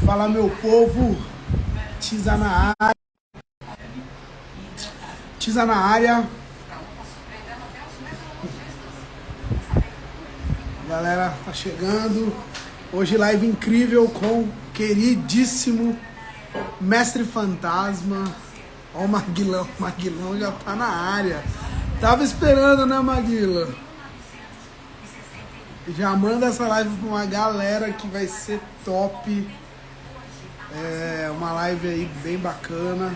Fala, meu povo. Tiza na área. Tiza na área. Galera, tá chegando. Hoje live incrível com o queridíssimo Mestre Fantasma. Ó o Maguilão. O Maguilão já tá na área. Tava esperando, né, Maguila? Já manda essa live pra uma galera que vai ser top. É uma live aí bem bacana.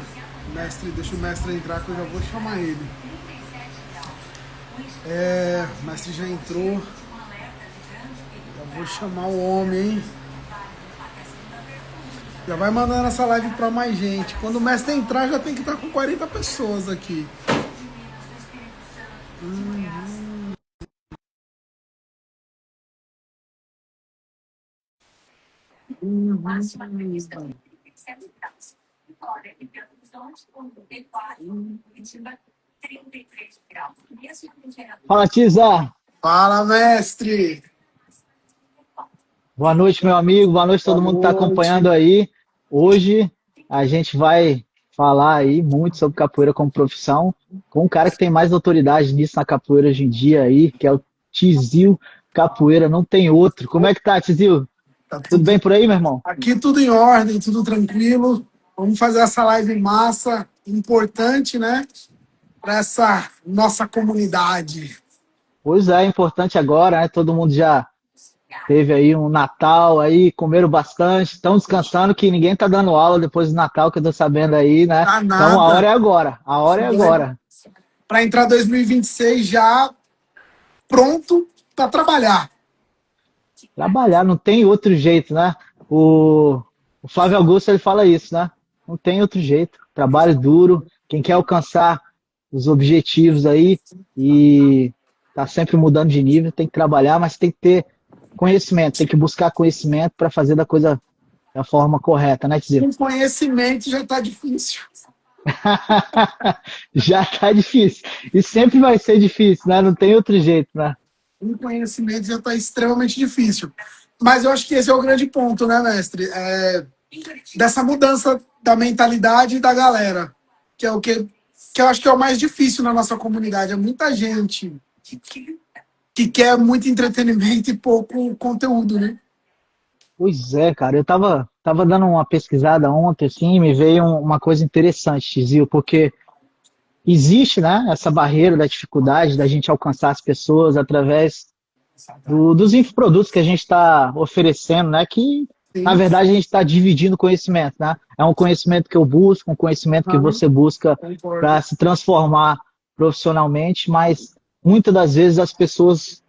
Mestre, deixa o mestre entrar que eu já vou chamar ele. O mestre já entrou. Já vou chamar o homem, hein? Já vai mandando essa live pra mais gente. Quando o mestre entrar, já tem que estar com 40 pessoas aqui. Fala, Tiza. Fala, mestre! Boa noite, meu amigo. Boa noite, todo mundo que está acompanhando aí. Hoje a gente vai falar aí muito sobre capoeira como profissão, com um cara que tem mais autoridade nisso na capoeira hoje em dia aí, que é o Tizil Capoeira, não tem outro. Como é que tá, Tizil? Tá Tudo bem por aí, meu irmão? Aqui tudo em ordem, tudo tranquilo. Vamos fazer essa live massa, importante, né? Para essa nossa comunidade. Pois é importante agora, né? Todo mundo já teve aí um Natal aí, comeram bastante, estão descansando, que ninguém tá dando aula depois do Natal, que eu tô sabendo aí, né? Tá Então a nada. hora é agora, a hora é agora. Para entrar 2026 já pronto para trabalhar. Trabalhar, não tem outro jeito, né? O Flávio Augusto ele fala isso, né? Não tem outro jeito. Trabalho duro, quem quer alcançar os objetivos aí e tá sempre mudando de nível, tem que trabalhar, mas tem que ter conhecimento, tem que buscar conhecimento para fazer da coisa da forma correta, né, Tizio? Com conhecimento já tá difícil. Já tá difícil. E sempre vai ser difícil, né? Não tem outro jeito, né? Com conhecimento já tá extremamente difícil. Mas eu acho que esse é o grande ponto, né, mestre? Dessa mudança da mentalidade da galera, que é o que eu acho que é o mais difícil na nossa comunidade. É muita gente que quer muito entretenimento e pouco conteúdo, né? Pois é, cara, eu tava dando uma pesquisada ontem, assim, e me veio uma coisa interessante, Tizio, porque existe, né, essa barreira da dificuldade da gente alcançar as pessoas através dos infoprodutos que a gente está oferecendo, né, que, na Sim. verdade, a gente está dividindo conhecimento, né? É um conhecimento que eu busco, um conhecimento que você busca para se transformar profissionalmente, mas muitas das vezes as pessoas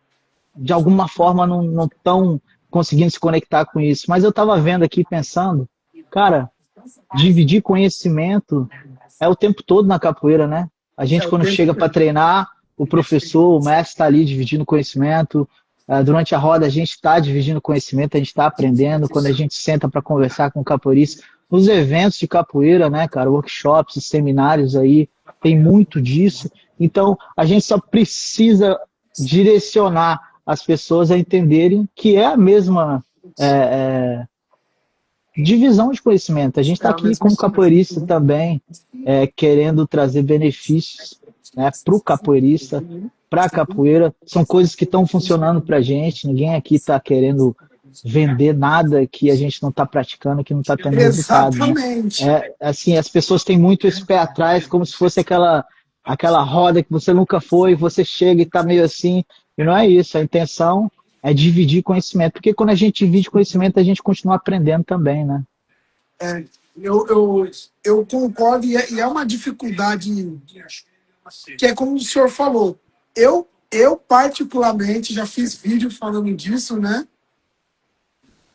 de alguma forma não estão conseguindo se conectar com isso. Mas eu estava vendo aqui, pensando, cara, dividir conhecimento é o tempo todo na capoeira, né? A gente, quando chega para treinar, o professor, o mestre está ali dividindo conhecimento. Durante a roda, a gente está dividindo conhecimento, a gente está aprendendo. Quando a gente senta para conversar com o capoeirista, nos eventos de capoeira, né, cara, workshops, seminários aí, tem muito disso. Então, a gente só precisa direcionar as pessoas a entenderem que é a mesma divisão de conhecimento. A gente está aqui como capoeirista também, querendo trazer benefícios, né, para o capoeirista, para a capoeira. São coisas que estão funcionando para a gente. Ninguém aqui está querendo vender nada que a gente não está praticando, que não está tendo resultado. Exatamente. Né? Assim, as pessoas têm muito esse pé atrás, como se fosse aquela roda que você nunca foi, você chega e está meio assim. E não é isso. A intenção é dividir conhecimento. Porque quando a gente divide conhecimento, a gente continua aprendendo também, né? Eu concordo, e é uma dificuldade que é como o senhor falou. Eu particularmente, já fiz vídeo falando disso, né?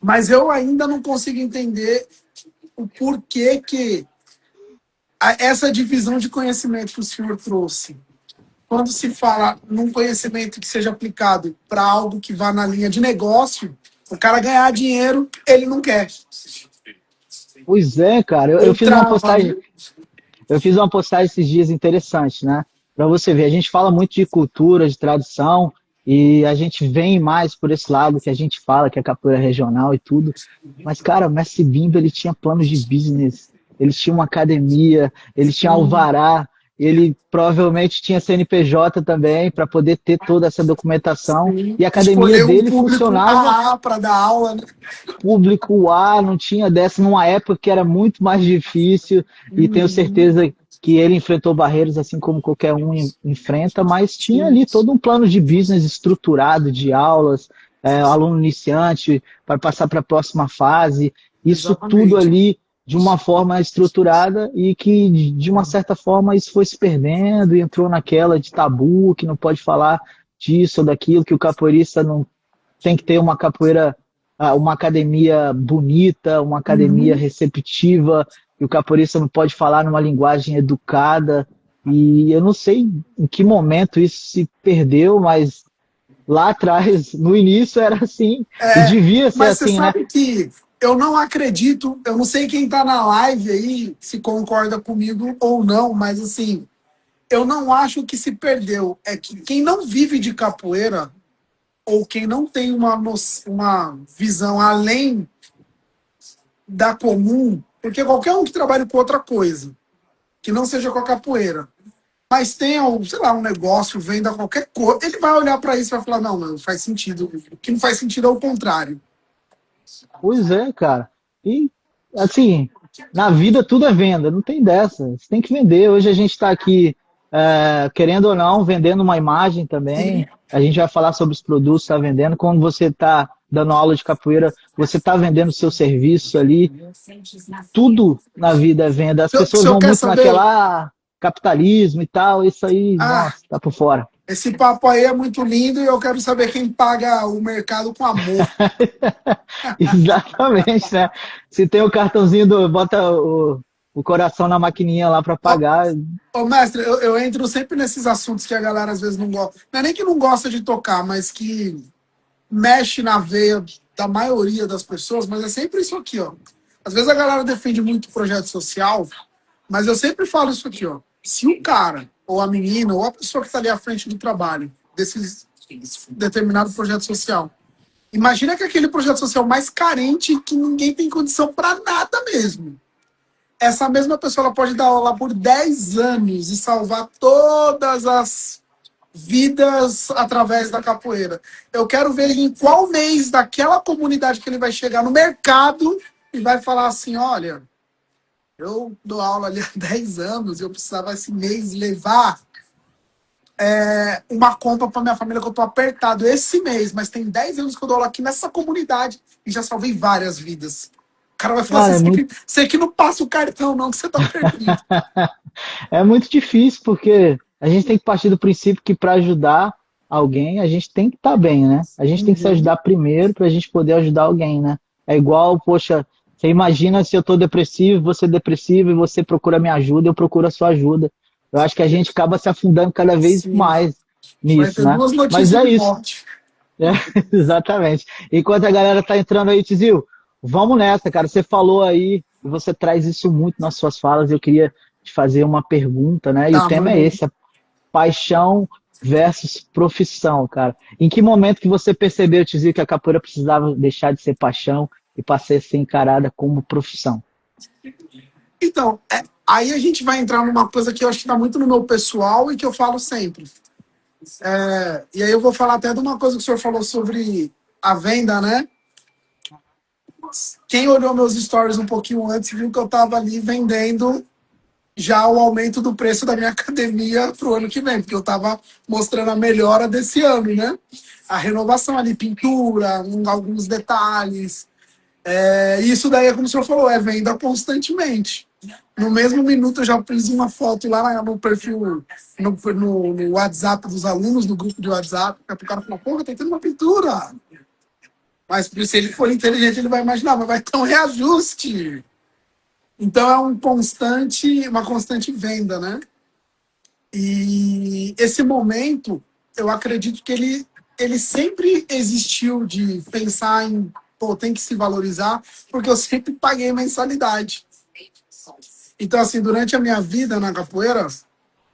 Mas eu ainda não consigo entender o porquê que essa divisão de conhecimento que o senhor trouxe, quando se fala num conhecimento que seja aplicado para algo que vá na linha de negócio, o cara ganhar dinheiro, ele não quer. Pois é, cara. Eu fiz uma postagem. Eu fiz uma postagem esses dias interessante, né? Para você ver, a gente fala muito de cultura, de tradição, E a gente vem mais por esse lado que a gente fala, que é capoeira regional e tudo. Mas, cara, o Mestre Bimbo, ele tinha planos de business, ele tinha uma academia, ele tinha Sim, alvará, ele provavelmente tinha CNPJ também para poder ter toda essa documentação. sim. E a academia Escolher um dele público funcionava AA para dar aula, né? público A, não tinha dessa numa época que era muito mais difícil, e tenho Uhum, certeza que ele enfrentou barreiras assim como qualquer um enfrenta, mas tinha sim, ali todo um plano de business estruturado, de aulas, aluno iniciante, para passar para a próxima fase, isso tudo exatamente. ali de uma forma estruturada e que, de uma certa forma, isso foi se perdendo e entrou naquela de tabu, que não pode falar disso ou daquilo, que o capoeirista não tem que ter uma capoeira, uma academia bonita, uma academia Uhum. receptiva, e o capoeirista não pode falar numa linguagem educada. E eu não sei em que momento isso se perdeu, mas lá atrás, no início, era assim, e É, devia ser mas você assim, né? sabe que eu não acredito, eu não sei quem está na live aí, se concorda comigo ou não, mas assim, eu não acho que se perdeu. É que quem não vive de capoeira, ou quem não tem uma visão além da comum, porque qualquer um que trabalhe com outra coisa, que não seja com a capoeira, mas tenha, sei lá, um negócio, venda qualquer coisa, ele vai olhar para isso e vai falar, não, não faz sentido. O que não faz sentido é o contrário. Pois é, cara. E, assim, na vida tudo é venda, não tem dessa. Você tem que vender. Hoje a gente está aqui, querendo ou não, vendendo uma imagem Sim. também. A gente vai falar sobre os produtos que está vendendo. Quando você está dando aula de capoeira, você está vendendo seu serviço ali. Tudo na vida é venda. As Se o pessoas senhor vão quer muito saber, naquela capitalismo e tal. Isso aí, ah, nossa, tá por fora. esse papo aí é muito lindo e eu quero saber quem paga o mercado com amor. Exatamente, né? Se tem o cartãozinho bota o coração na maquininha lá para Ô, pagar. ô, mestre, eu entro sempre nesses assuntos que a galera às vezes não gosta. Não é nem que não gosta de tocar, mas que mexe na veia da maioria das pessoas, mas é sempre isso aqui, ó. Às vezes a galera defende muito projeto social, mas eu sempre falo isso aqui, ó. Se o cara, ou a menina, ou a pessoa que está ali à frente do trabalho, desse determinado projeto social, imagina que aquele projeto social mais carente, que ninguém tem condição para nada mesmo. Essa mesma pessoa ela pode dar aula por 10 anos e salvar todas as vidas através da capoeira. Eu quero ver em qual mês daquela comunidade que ele vai chegar no mercado e vai falar assim, olha, eu dou aula ali há 10 anos, eu precisava esse mês levar uma compra para minha família que eu tô apertado esse mês, mas tem 10 anos que eu dou aula aqui nessa comunidade e já salvei várias vidas. O cara vai falar assim, Cara, você que não passa o cartão não, que você tá perdido. é muito difícil, porque a gente tem que partir do princípio que para ajudar alguém, a gente tem que estar bem, né? A gente tem que se Uhum. ajudar primeiro para a gente poder ajudar alguém, né? É igual, poxa, você imagina se eu estou depressivo, você é depressivo e você procura minha ajuda, eu procuro a sua ajuda. Eu acho que a gente acaba se afundando cada vez Sim. mais Vai nisso, ter né? duas Mas notícias é de isso. morte. É, exatamente. Enquanto a galera tá entrando aí, Tizil, vamos nessa, cara. Você falou aí, e você traz isso muito nas suas falas. Eu queria te fazer uma pergunta, né? E o Tá, tema é manda aí. esse: paixão versus profissão, cara. Em que momento que você percebeu, Tizil, que a capoeira precisava deixar de ser paixão e passar a ser encarada como profissão? Então, aí a gente vai entrar numa coisa que eu acho que está muito no meu pessoal e que eu falo sempre. E aí eu vou falar até de uma coisa que o senhor falou sobre a venda, né? Quem olhou meus stories um pouquinho antes viu que eu estava ali vendendo já o aumento do preço da minha academia para o ano que vem, porque eu estava mostrando a melhora desse ano, né? A renovação ali, pintura, alguns detalhes. Isso daí é como o senhor falou, é venda constantemente. No mesmo minuto eu já fiz uma foto lá no perfil, no WhatsApp dos alunos, no grupo de WhatsApp, o cara falou, porra, tem tendo uma pintura. Mas se ele for inteligente, ele vai imaginar, mas vai ter um reajuste. Então é uma constante venda, né? E esse momento, eu acredito que ele sempre existiu de pensar em, pô, tem que se valorizar, porque eu sempre paguei mensalidade. Então, assim, durante a minha vida na capoeira,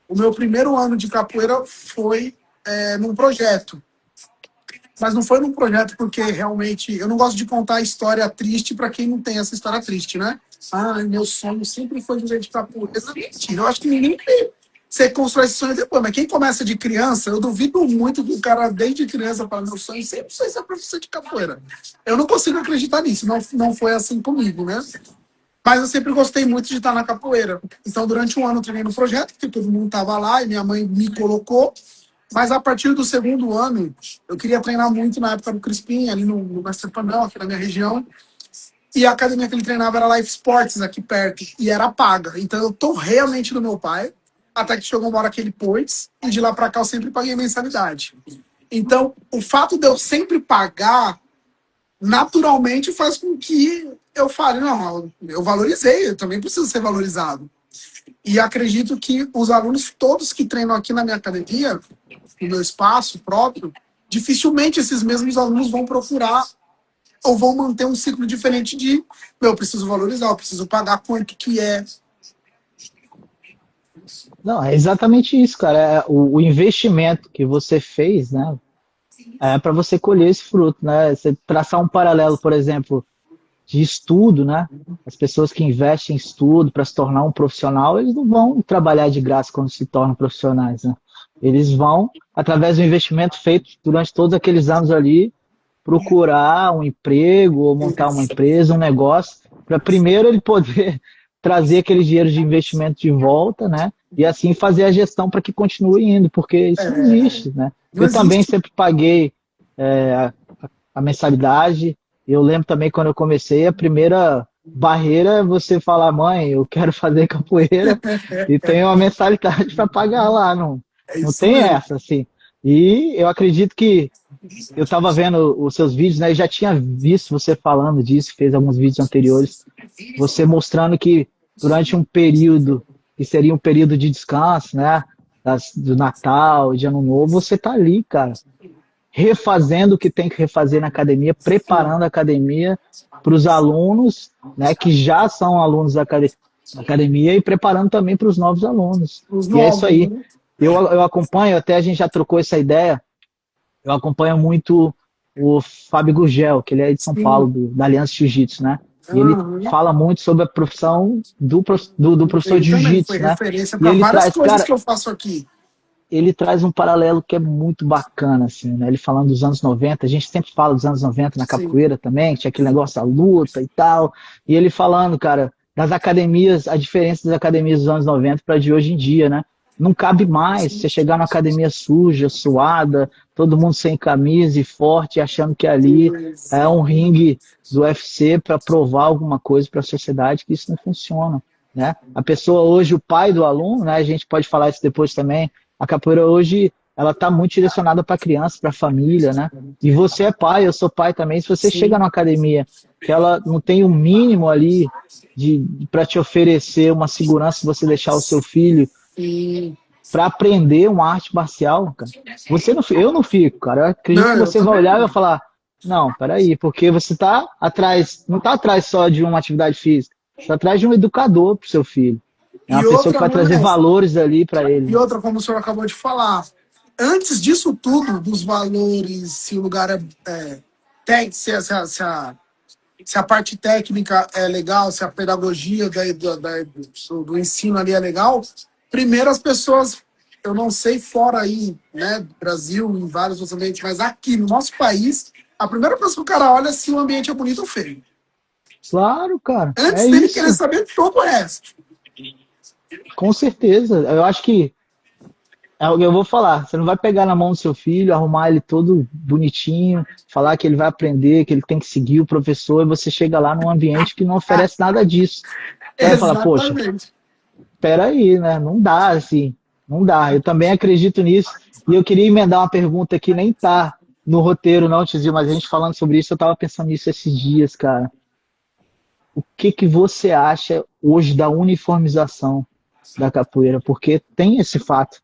o meu primeiro ano de capoeira foi num projeto. mas não foi num projeto porque realmente eu não gosto de contar história triste para quem não tem essa história triste, né? Ah, meu sonho sempre foi viver de capoeira. Mentira, eu acho que ninguém você constrói esse sonho depois, mas quem começa de criança, eu duvido muito que o cara desde criança fala, meu sonho sempre foi ser professor de capoeira. Eu não consigo acreditar nisso, não foi assim comigo, né? Mas eu sempre gostei muito de estar na capoeira. Então, durante um ano eu treinei no projeto, porque todo mundo estava lá e minha mãe me colocou. Mas a partir do segundo ano, eu queria treinar muito na época do Crispim, ali no Mestre Panel, aqui na minha região. E a academia que ele treinava era Life Sports, aqui perto. E era paga. Então eu tô realmente do meu pai. Até que chegou uma hora que ele pôs. E de lá para cá eu sempre paguei mensalidade. Então, o fato de eu sempre pagar, naturalmente faz com que eu fale, não, eu valorizei, eu também preciso ser valorizado. E acredito que os alunos todos que treinam aqui na minha academia, no meu espaço próprio, dificilmente esses mesmos alunos vão procurar ou vão manter um ciclo diferente de eu preciso valorizar, eu preciso pagar quanto que é. Não, é exatamente isso, cara. É o investimento que você fez, né? É para você colher esse fruto, né? Você traçar um paralelo, por exemplo, de estudo, né? As pessoas que investem em estudo para se tornar um profissional, eles não vão trabalhar de graça quando se tornam profissionais, né? Eles vão, através do investimento feito durante todos aqueles anos ali, procurar um emprego ou montar uma empresa, um negócio, para primeiro ele poder trazer aquele dinheiro de investimento de volta, né? E assim fazer a gestão para que continue indo, porque isso não existe, né? Não Eu também existe. sempre paguei a mensalidade. Eu lembro também quando eu comecei, a primeira barreira é você falar, mãe, eu quero fazer capoeira e tem uma mensalidade para pagar lá, não, É não isso tem mesmo. essa, assim. E eu acredito que eu estava vendo os seus vídeos, né? E já tinha visto você falando disso, fez alguns vídeos anteriores, você mostrando que durante um período, que seria um período de descanso, né? Do Natal, de Ano Novo, você tá ali, cara, refazendo o que tem que refazer na academia, preparando a academia para os alunos, né? Que já são alunos da academia e preparando também para os novos alunos. Os E é isso novos, aí. né? Eu acompanho, até a gente já trocou essa ideia, eu acompanho muito o Fábio Gurgel, que ele é de São Paulo, Sim. da Aliança Jiu-Jitsu, né? E ele Uhum. fala muito sobre a profissão do professor Ele de também foi jiu-jitsu, né? referência E para ele várias traz, coisas cara, que eu faço aqui. ele traz um paralelo que é muito bacana, assim, né? Ele falando dos anos 90, a gente sempre fala dos anos 90 na Sim. capoeira também, que tinha aquele negócio da luta e tal. E ele falando, cara, das academias, a diferença das academias dos anos 90 para de hoje em dia, né? Não cabe mais você chegar numa academia suja, suada, todo mundo sem camisa e forte, achando que ali é um ringue do UFC para provar alguma coisa para a sociedade, que isso não funciona, né? A pessoa hoje, o pai do aluno, né? A gente pode falar isso depois também. A capoeira hoje, ela está muito direcionada para a criança, para a família, né? E você é pai, eu sou pai também. Se você chega Sim. numa academia que ela não tem o mínimo ali para te oferecer uma segurança, se você deixar o seu filho E... para aprender uma arte marcial, cara, você não, eu não fico, cara. Eu acredito Não, que eu você vai também olhar e vai não. falar, não, peraí, porque você está atrás, não está atrás só de uma atividade física, está atrás de um educador para o seu filho. É uma E pessoa que outra, vai não trazer é. valores ali para E ele. outra, como o senhor acabou de falar, antes disso tudo, dos valores, se o lugar se a parte técnica é legal, se a pedagogia do ensino ali é legal, primeiro as pessoas, eu não sei fora aí, né, do Brasil, em vários outros ambientes, mas aqui no nosso país, a primeira coisa que o cara olha é se o ambiente é bonito ou feio. Claro, cara, é Antes dele querer isso, saber todo o resto. com certeza. Eu acho que é o que eu vou falar. Você não vai pegar na mão do seu filho, arrumar ele todo bonitinho, falar que ele vai aprender, que ele tem que seguir o professor, e você chega lá num ambiente que não oferece nada disso. Você vai falar, poxa, Exatamente. espera aí, né? Não dá assim, não dá. Eu também acredito nisso. E eu queria emendar uma pergunta que nem tá no roteiro, não, Tizio, mas a gente falando sobre isso, eu tava pensando nisso esses dias, cara. O que que você acha hoje da uniformização da capoeira? Porque tem esse fato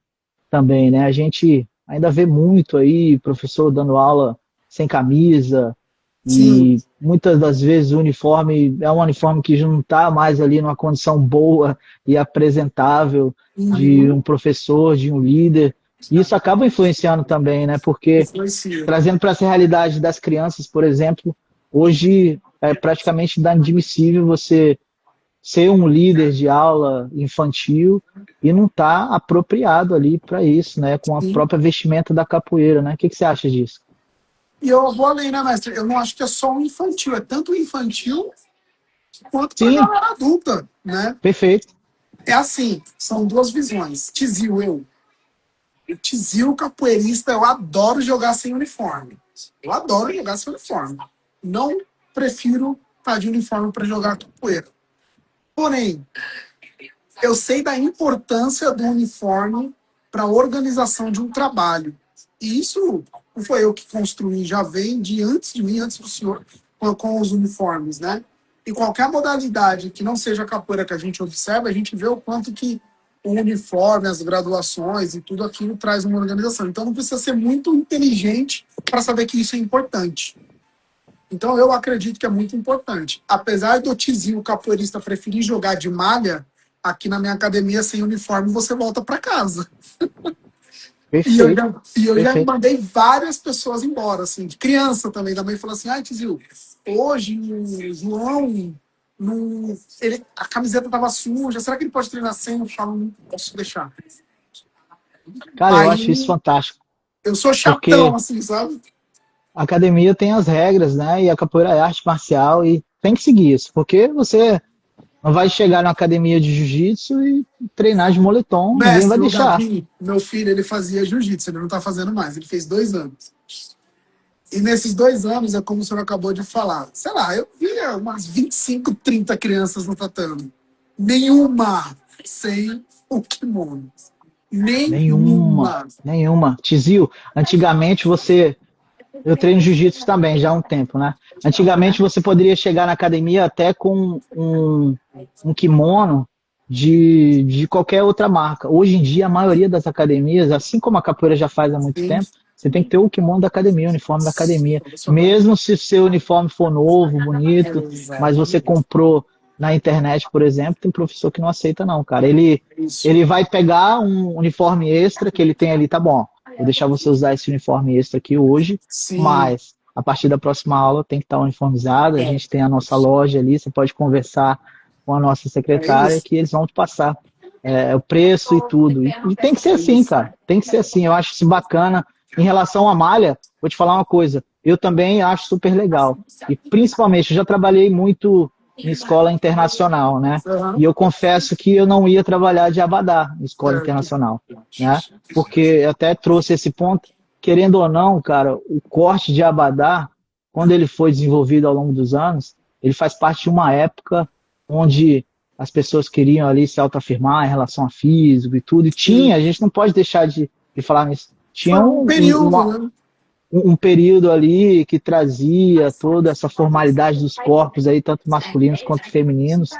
também, né? A gente ainda vê muito aí professor dando aula sem camisa Sim. e muitas das vezes o uniforme é um uniforme que já não está mais ali numa condição boa e apresentável de Uhum. um professor, de um líder. E isso acaba influenciando também, né? Porque Influencia. trazendo para essa realidade das crianças, por exemplo, hoje é praticamente inadmissível você ser um líder de aula infantil e não estar apropriado ali para isso, né? Com a Sim. própria vestimenta da capoeira, né? O que você acha disso? E eu vou além, né, mestre? Eu não acho que é só um infantil, é tanto infantil quanto para Sim, galera adulta, né? perfeito. É assim, são duas visões. Tizil, eu tizil capoeirista, eu adoro jogar sem uniforme. Eu adoro jogar sem uniforme. Não prefiro estar de uniforme para jogar capoeira. Porém, eu sei da importância do uniforme para a organização de um trabalho. E isso não foi eu que construí, já vem de antes de mim, antes do senhor, com os uniformes, né? E qualquer modalidade que não seja a capoeira que a gente observa, a gente vê o quanto que o uniforme, as graduações e tudo aquilo traz uma organização. Então não precisa ser muito inteligente para saber que isso é importante. Então eu acredito que é muito importante. Apesar do Tizinho, o capoeirista, preferir jogar de malha, aqui na minha academia, sem uniforme, você volta para casa. Perfeito, E eu já perfeito. mandei várias pessoas embora, assim, de criança também. Da mãe falou assim: ai, Tizil, hoje o João, a camiseta tava suja, será que ele pode treinar sem? Eu falo, não posso deixar. Cara, eu acho isso Aí fantástico, eu sou chatão, porque assim, sabe? a academia tem as regras, né? E a capoeira é arte marcial e tem que seguir isso, porque você não vai chegar na academia de jiu-jitsu e treinar de moletom, ninguém vai Mestre, o deixar. Davi, meu filho, ele fazia jiu-jitsu, ele não tá fazendo mais, ele fez 2 anos. E nesses 2 anos, é como o senhor acabou de falar, sei lá, eu via umas 25, 30 crianças no tatame. Nenhuma sem o kimono. Nenhuma, Nenhuma. nenhuma. Tizio, antigamente você. Eu treino jiu-jitsu também já há um tempo, né? Antigamente você poderia chegar na academia até com um kimono de qualquer outra marca. Hoje em dia, a maioria das academias, assim como a capoeira já faz há muito Sim. tempo, você tem que ter o kimono da academia, o uniforme da academia. Profissional. Mesmo se o seu uniforme for novo, bonito, mas você Exatamente. comprou na internet, por exemplo, tem professor que não aceita não, cara. Isso. Ele vai pegar um uniforme extra que ele tem ali, tá bom, vou deixar você usar esse uniforme extra aqui hoje, Sim. mas a partir da próxima aula tem que estar uniformizado, a É, gente tem a nossa loja ali, você pode conversar com a nossa é secretária isso. que eles vão te passar o preço e tudo. E tem que ser É assim, isso. cara, tem que ser assim, eu acho isso bacana. Em relação à malha, vou te falar uma coisa, eu também acho super legal. E principalmente, eu já trabalhei muito em escola internacional, né? E Aham. eu confesso que eu não ia trabalhar de abadá em escola Certo. internacional, né? Porque eu até trouxe esse ponto, querendo ou não, cara, o corte de abadá, quando ele foi desenvolvido ao longo dos anos, ele faz parte de uma época onde as pessoas queriam ali se autoafirmar em relação a físico e tudo, e tinha, Sim. a gente não pode deixar de falar nisso, Foi tinha um período, né? um período ali que trazia toda essa formalidade dos corpos aí, tanto masculinos quanto femininos.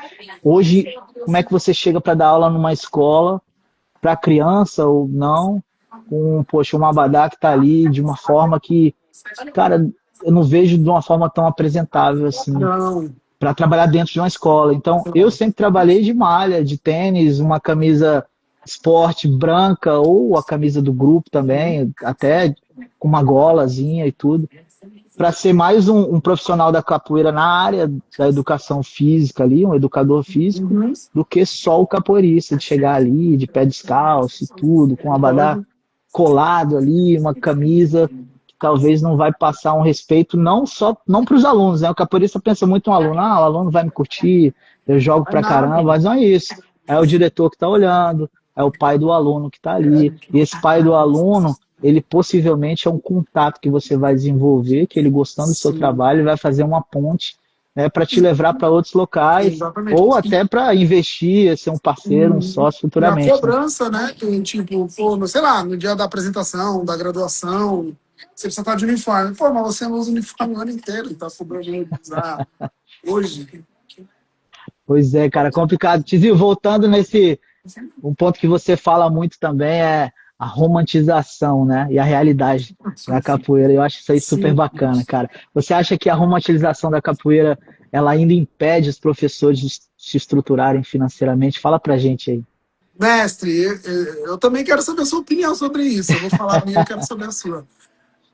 Hoje, como é que você chega para dar aula numa escola para criança ou não, com, poxa, um abadá que está ali de uma forma que, cara, eu não vejo de uma forma tão apresentável assim, Não. para trabalhar dentro de uma escola. Então, eu sempre trabalhei de malha, de tênis, uma camisa esporte branca ou a camisa do grupo também, até com uma golazinha e tudo, para ser mais um profissional da capoeira na área da educação física ali, um educador físico, Uhum. do que só o capoeirista, de chegar ali de pé descalço e tudo, com um abadá Concordo. colado ali, uma camisa que talvez não vai passar um respeito não só não para os alunos, né? O capoeirista pensa muito no aluno, o aluno vai me curtir, eu jogo É pra nada. caramba, mas não é isso. É o diretor que está olhando, é o pai do aluno que está ali. E esse pai do aluno, ele possivelmente é um contato que você vai desenvolver, que ele gostando do seu Sim. trabalho, ele vai fazer uma ponte, né, para te levar para outros locais, Exatamente. ou até para investir, ser um parceiro, um sócio E a futuramente, né? cobrança, né? Que, tipo, pô, sei lá, no dia da apresentação, da graduação, você precisa estar de uniforme. Pô, mas você não usa uniforme o ano inteiro, tá cobrando eu de usar hoje. Pois é, cara, complicado. Tizio, voltando nesse, um ponto que você fala muito também é a romantização, né? E a realidade da capoeira. Eu acho isso aí super Sim. bacana, cara. Você acha que a romantização da capoeira ela ainda impede os professores de se estruturarem financeiramente? Fala pra gente aí. Mestre, eu também quero saber a sua opinião sobre isso. Eu vou falar a minha, eu quero saber a sua.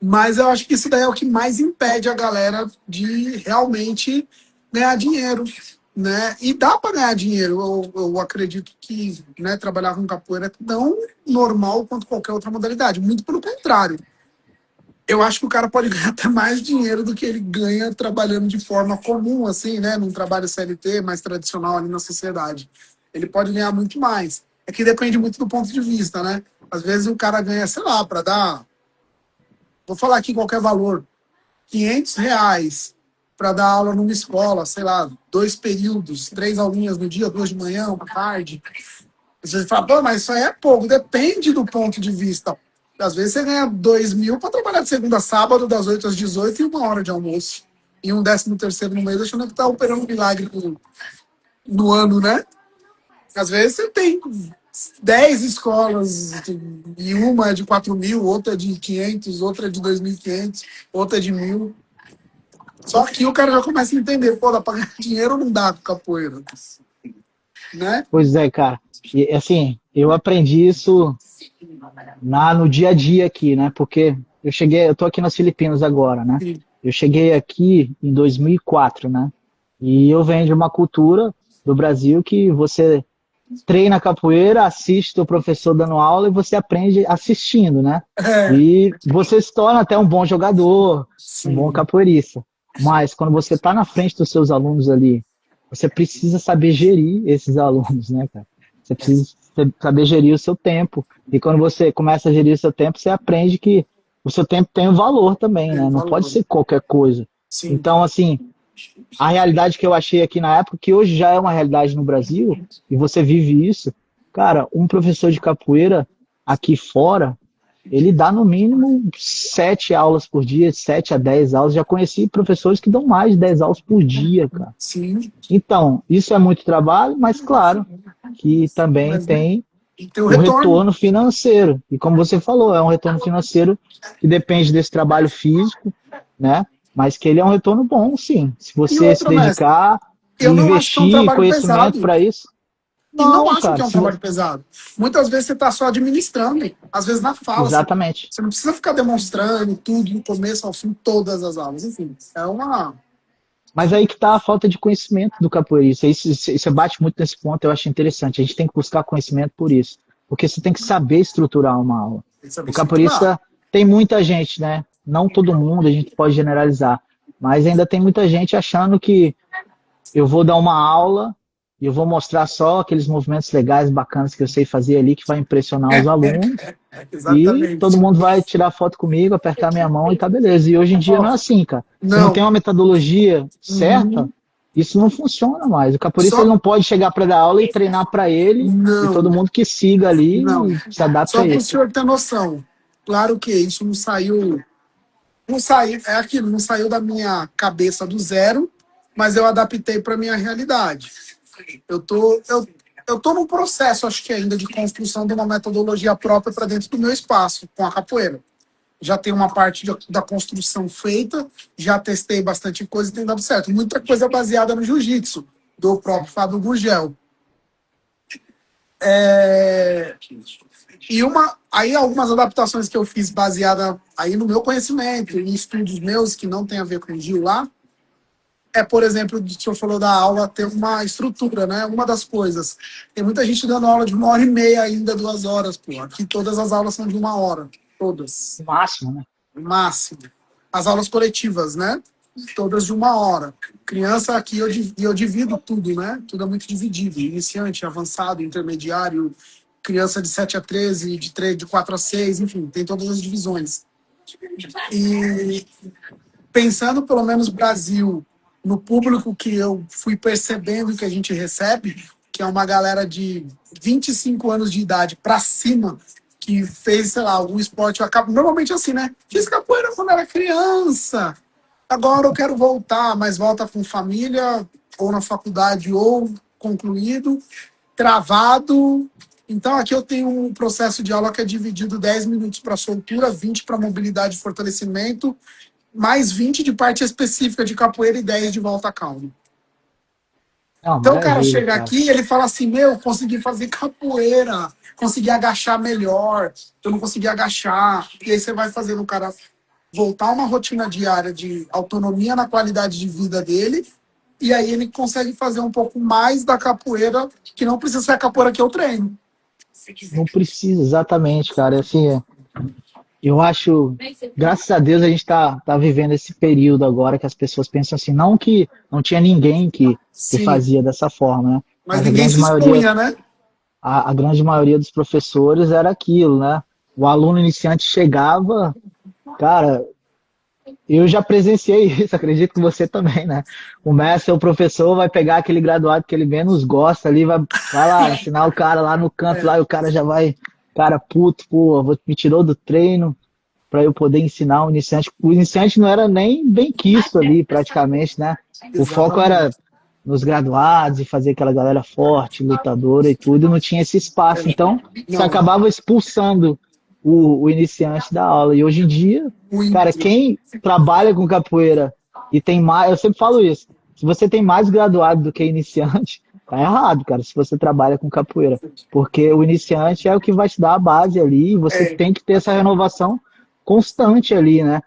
Mas eu acho que isso daí é o que mais impede a galera de realmente ganhar dinheiro, né? E dá para ganhar dinheiro. Eu acredito que, né, trabalhar com capoeira é tão normal quanto qualquer outra modalidade. Muito pelo contrário. Eu acho que o cara pode ganhar até mais dinheiro do que ele ganha trabalhando de forma comum, assim, né? Num trabalho CLT mais tradicional ali na sociedade. Ele pode ganhar muito mais. É que depende muito do ponto de vista, né? Às vezes o cara ganha, sei lá, para dar, vou falar aqui qualquer valor, R$ 500 para dar aula numa escola, sei lá, 2 períodos, 3 aulinhas no dia, 2 de manhã, uma tarde. Você fala, pô, mas isso aí é pouco. Depende do ponto de vista. Às vezes você ganha 2.000 para trabalhar de segunda a sábado, das 8 às 18 e 1 hora de almoço. E um 13º no mês, achando que tá operando um milagre no ano, né? Às vezes você tem 10 escolas e uma é de 4.000, outra é de 500, outra é de 2.500, outra é de 1.000. Só que o cara já começa a entender, pô, dá pra ganhar dinheiro ou não dá com capoeira, né? Pois é, cara. E assim, eu aprendi isso no dia a dia aqui, né? Porque eu tô aqui nas Filipinas agora, né? E, Eu cheguei aqui em 2004, né? E eu venho de uma cultura do Brasil que você treina capoeira, assiste o professor dando aula e você aprende assistindo, né? E você se torna até um bom jogador, um bom sim, capoeirista. Mas quando você está na frente dos seus alunos ali, você precisa saber gerir esses alunos, né, cara? Você precisa saber gerir o seu tempo. E quando você começa a gerir o seu tempo, você aprende que o seu tempo tem um valor também, tem né? Não pode valor. ser qualquer coisa. Sim. Então, assim, a realidade que eu achei aqui na época, que hoje já é uma realidade no Brasil, e você vive isso, cara, um professor de capoeira aqui fora, ele dá no mínimo 7 aulas por dia, 7 a 10 aulas. Já conheci professores que dão mais de 10 aulas por dia, cara. Sim, Então, isso é muito trabalho, mas claro que também mas tem tem o o retorno. retorno financeiro. E como você falou, é um retorno financeiro que depende desse trabalho físico, né? Mas que ele é um retorno bom, sim. Se E você se outra, mestre, dedicar e eu não acho que é um investir em trabalho conhecimento pesado. para isso, E não não, acho que cara. é um trabalho pesado. Muitas vezes você está só administrando, às vezes na fala. Exatamente. Você não precisa ficar demonstrando tudo do começo ao fim, todas as aulas. Enfim, é uma. Mas aí que está a falta de conhecimento do capoeirista. Isso bate muito nesse ponto, eu acho interessante. A gente tem que buscar conhecimento por isso. Porque você tem que saber estruturar uma aula. Tem que saber O estruturar. capoeirista tem muita gente, né? Não todo mundo, a gente pode generalizar. Mas ainda tem muita gente achando que eu vou dar uma aula e eu vou mostrar só aqueles movimentos legais, bacanas que eu sei fazer ali, que vai impressionar os alunos. E todo Exatamente. mundo vai tirar foto comigo, apertar minha mão e tá beleza. E hoje em dia Ó, não é assim, cara. Se não tem não. uma metodologia certa, Uhum. isso não funciona mais. O capoeirista ele Só. não pode chegar para dar aula e treinar para ele e todo Não. mundo que siga Não. ali e se adapte Só a para o ele. senhor ter noção. Claro que isso não saiu. Não saiu, é aquilo, não saiu da minha cabeça do zero, mas eu adaptei para minha realidade. Eu tô num processo, acho que ainda, de construção de uma metodologia própria para dentro do meu espaço, com a capoeira. Já tem uma parte da construção feita, já testei bastante coisa e tem dado certo. Muita coisa baseada no jiu-jitsu, do próprio Fábio Gurgel. É, e aí algumas adaptações que eu fiz baseada aí no meu conhecimento, em estudos meus que não tem a ver com o Gil lá, por exemplo, o senhor falou da aula ter uma estrutura, né? Uma das coisas. Tem muita gente dando aula de 1 hora e meia ainda, 2 horas, pô. Aqui todas as aulas são de 1 hora. Todas. O máximo, né? No máximo. As aulas coletivas, né? Todas de 1 hora. Criança aqui eu divido tudo, né? Tudo é muito dividido. Iniciante, avançado, intermediário, criança de 7 a 13, de 4 a 6, enfim, tem todas as divisões. E pensando pelo menos Brasil, no público que eu fui percebendo que a gente recebe, que é uma galera de 25 anos de idade para cima, que fez, sei lá, algum esporte. Eu acabo, normalmente assim, né? Fiz capoeira quando era criança. Agora eu quero voltar, mas volta com família, ou na faculdade, ou concluído, travado. Então, aqui eu tenho um processo de aula que é dividido 10 minutos para soltura, 20 para mobilidade e fortalecimento, mais 20 de parte específica de capoeira e 10 de volta calma. Não, Então o cara maravilha, chega cara. aqui e ele fala assim, meu, consegui fazer capoeira, consegui agachar melhor, eu não consegui agachar. E aí você vai fazendo o cara voltar a uma rotina diária de autonomia na qualidade de vida dele, e aí ele consegue fazer um pouco mais da capoeira, que não precisa ser a capoeira que eu treino. Não precisa, exatamente, cara. Assim, eu acho, graças a Deus, a gente tá vivendo esse período agora que as pessoas pensam assim, não que não tinha ninguém que Sim, fazia dessa forma, né? mas Mas ninguém se expunha, né? a grande maioria dos professores era aquilo, né? O aluno iniciante chegava, cara, eu já presenciei isso, acredito que você também, né? O mestre, o professor, vai pegar aquele graduado que ele menos gosta ali, vai lá ensinar o cara lá no canto, lá, e o cara já vai, cara, puto, pô, me tirou do treino para eu poder ensinar o iniciante. O iniciante não era nem bem quisto ali, praticamente, né? O foco era Exatamente. nos graduados e fazer aquela galera forte, lutadora e tudo, e não tinha esse espaço. Então, você Não, acabava expulsando o iniciante da aula. E hoje em dia, cara, muito. quem trabalha com capoeira e tem mais, eu sempre falo isso, se você tem mais graduado do que iniciante, tá errado, cara, se você trabalha com capoeira. Porque o iniciante é o que vai te dar a base ali, e você É, tem que ter essa renovação constante ali, né?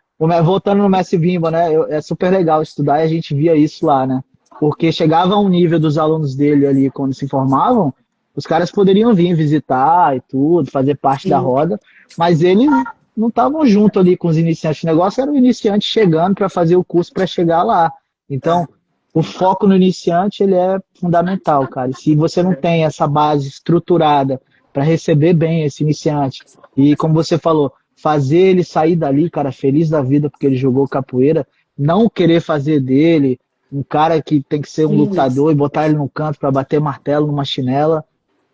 Voltando no Mestre Bimba, né? É super legal estudar e a gente via isso lá, né? Porque chegava a um nível dos alunos dele ali, quando se formavam, os caras poderiam vir visitar e tudo, fazer parte da sim, roda, mas eles não estavam junto ali com os iniciantes. O negócio era o iniciante chegando para fazer o curso para chegar lá. Então, o foco no iniciante ele é fundamental, cara. E se você não tem essa base estruturada para receber bem esse iniciante, e como você falou, fazer ele sair dali, cara, feliz da vida porque ele jogou capoeira, não querer fazer dele um cara que tem que ser um sim, lutador e botar ele no canto para bater martelo numa chinela,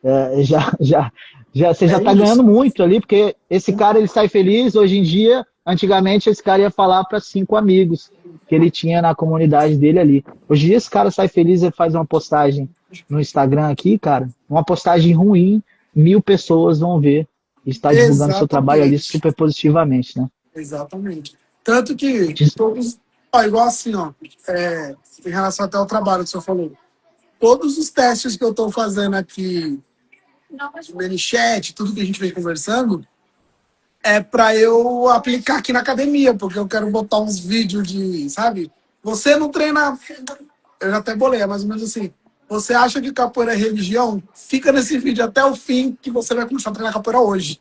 você já é tá isso. ganhando muito ali, porque esse cara ele sai feliz. Hoje em dia, antigamente, esse cara ia falar para 5 amigos que ele tinha na comunidade dele ali. Hoje em dia, esse cara sai feliz e faz uma postagem no Instagram aqui, cara, uma postagem ruim, 1.000 pessoas vão ver e está divulgando seu trabalho ali Exatamente. super positivamente, né? Exatamente. Tanto que todos, ó, igual assim, ó, em relação até ao trabalho que você falou, todos os testes que eu estou fazendo aqui, no ManyChat, tudo que a gente vem conversando, é para eu aplicar aqui na academia, porque eu quero botar uns vídeos de, sabe? Você não treina, eu já até bolei, é mais ou menos assim. Você acha que capoeira é religião? Fica nesse vídeo até o fim que você vai começar a treinar capoeira hoje.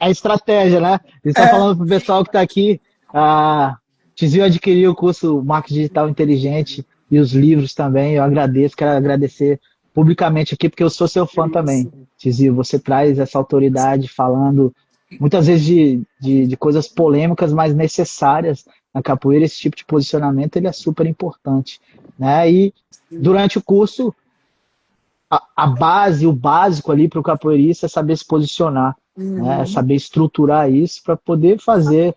A estratégia, né? Ele está É, falando para o pessoal que está aqui. A Tizio adquiriu o curso Marketing Digital Inteligente e os livros também. Eu agradeço, quero agradecer publicamente aqui, porque eu sou seu fã também. Tizio, você traz essa autoridade falando muitas vezes de coisas polêmicas, mas necessárias na capoeira. Esse tipo de posicionamento ele é super importante, né? E durante o curso, a base, o básico ali para o capoeirista é saber se posicionar, né? É saber estruturar isso para poder fazer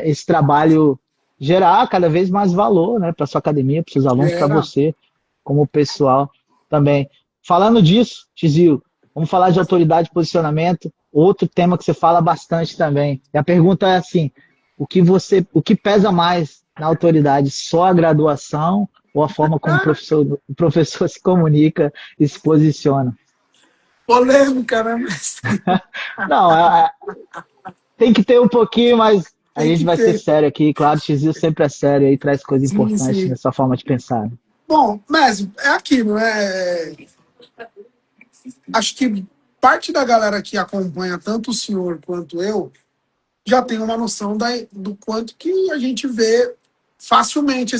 esse trabalho gerar cada vez mais valor, né, para sua academia, para seus alunos, para era. você, como pessoal também. Falando disso, Tizio, vamos falar de autoridade e posicionamento, outro tema que você fala bastante também. E a pergunta é assim: o que pesa mais na autoridade, só a graduação ou a forma como o professor se comunica e se posiciona? Polêmica, né? Mas Não, tem que ter um pouquinho, mas a tem gente que vai ser ter. sério aqui. Claro, o Xil sempre é sério e traz coisa Sim, importante sim. na sua forma de pensar. Bom, mas é aquilo, né? Acho que parte da galera que acompanha tanto o senhor quanto eu já tem uma noção do quanto que a gente vê facilmente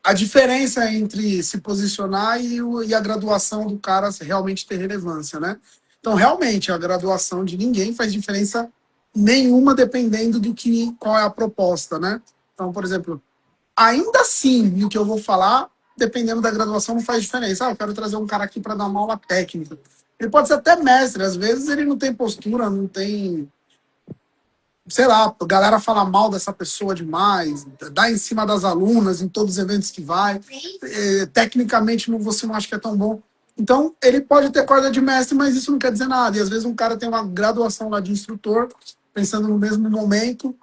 a diferença entre se posicionar e a graduação do cara realmente ter relevância, né? Então, realmente, a graduação de ninguém faz diferença nenhuma dependendo qual é a proposta, né? Então, por exemplo, ainda assim, o que eu vou falar, dependendo da graduação, não faz diferença. Ah, eu quero trazer um cara aqui para dar uma aula técnica. Ele pode ser até mestre, às vezes ele não tem postura, não tem, sei lá, a galera fala mal dessa pessoa demais, dá em cima das alunas em todos os eventos que vai, tecnicamente você não acha que é tão bom. Então, ele pode ter corda de mestre, mas isso não quer dizer nada. E às vezes um cara tem uma graduação lá de instrutor, pensando no mesmo momento,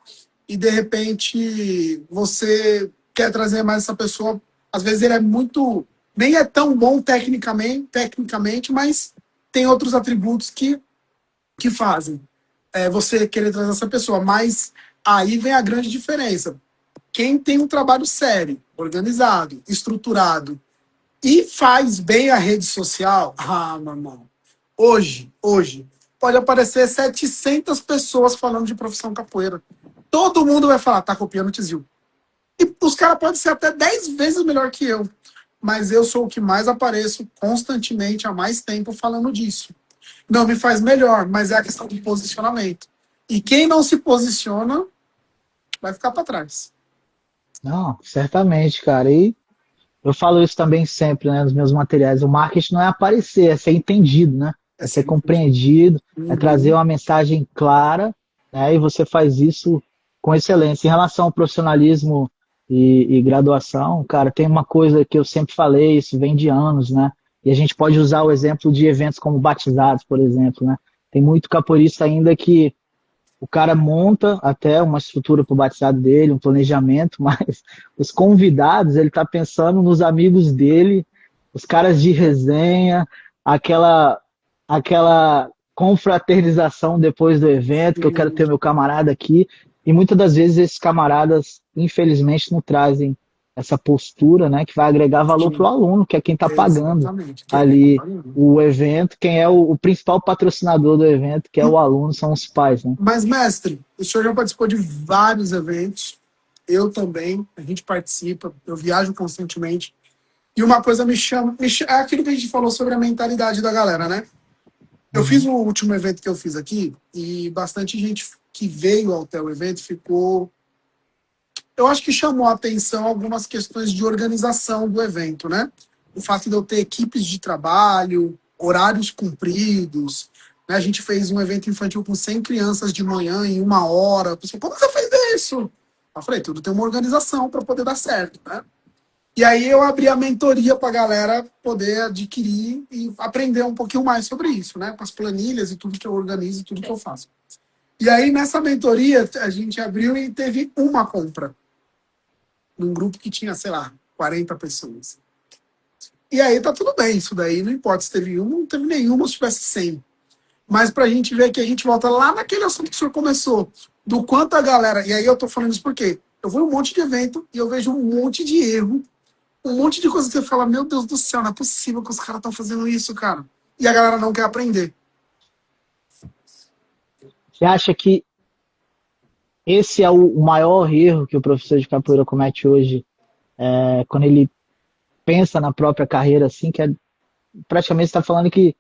e de repente você quer trazer mais essa pessoa. Às vezes ele é muito, nem é tão bom tecnicamente, mas tem outros atributos que fazem você querer trazer essa pessoa. Mas aí vem a grande diferença. Quem tem um trabalho sério, organizado, estruturado e faz bem a rede social, meu irmão, hoje, pode aparecer 700 pessoas falando de profissão capoeira. Todo mundo vai falar, tá copiando o Tizil. E os caras podem ser até 10 vezes melhor que eu. Mas eu sou o que mais apareço constantemente há mais tempo falando disso. Não me faz melhor, mas é a questão de posicionamento. E quem não se posiciona vai ficar para trás. Não, certamente, cara. E eu falo isso também sempre, né, nos meus materiais. O marketing não é aparecer, é ser entendido, né? É É ser sempre. compreendido, é trazer Uhum. uma mensagem clara, né? E você faz isso com excelência. Em relação ao profissionalismo e graduação, cara, tem uma coisa que eu sempre falei, isso vem de anos, né? E a gente pode usar o exemplo de eventos como batizados, por exemplo, né? Tem muito capoeirista ainda que o cara monta até uma estrutura para o batizado dele, um planejamento, mas os convidados, ele está pensando nos amigos dele, os caras de resenha, aquela, aquela confraternização depois do evento, que eu quero ter meu camarada aqui. E muitas das vezes esses camaradas, infelizmente, não trazem essa postura, né, que vai agregar valor para o Sim, aluno, que é quem está pagando exatamente. Que é quem tá ali pagando. o evento, quem é o principal patrocinador do evento, que é o aluno, são os pais, né? Mas, mestre, o senhor já participou de vários eventos. Eu também. A gente participa. Eu viajo constantemente. E uma coisa é aquilo que a gente falou sobre a mentalidade da galera, né? Eu fiz Uhum. o último evento que eu fiz aqui e bastante gente que veio até o evento ficou. Eu acho que chamou a atenção algumas questões de organização do evento, né? O fato de eu ter equipes de trabalho, horários cumpridos. Né? A gente fez um evento infantil com 100 crianças de manhã em 1 hora. Eu pensei, como você fez isso? Eu falei, tudo tem uma organização para poder dar certo, né? E aí eu abri a mentoria para a galera poder adquirir e aprender um pouquinho mais sobre isso, né? Com as planilhas e tudo que eu organizo e tudo que eu faço. E aí nessa mentoria a gente abriu e teve uma compra num grupo que tinha, sei lá, 40 pessoas. E aí tá tudo bem, isso daí não importa se teve uma, não teve nenhuma, se tivesse 100. Mas pra gente ver que a gente volta lá naquele assunto que o senhor começou, do quanto a galera, e aí eu tô falando isso porque eu vou em um monte de evento e eu vejo um monte de erro, um monte de coisa que você fala, meu Deus do céu, não é possível que os caras estão fazendo isso, cara. E a galera não quer aprender. Você acha que esse é o maior erro que o professor de capoeira comete hoje, quando ele pensa na própria carreira, assim, que é, praticamente está falando que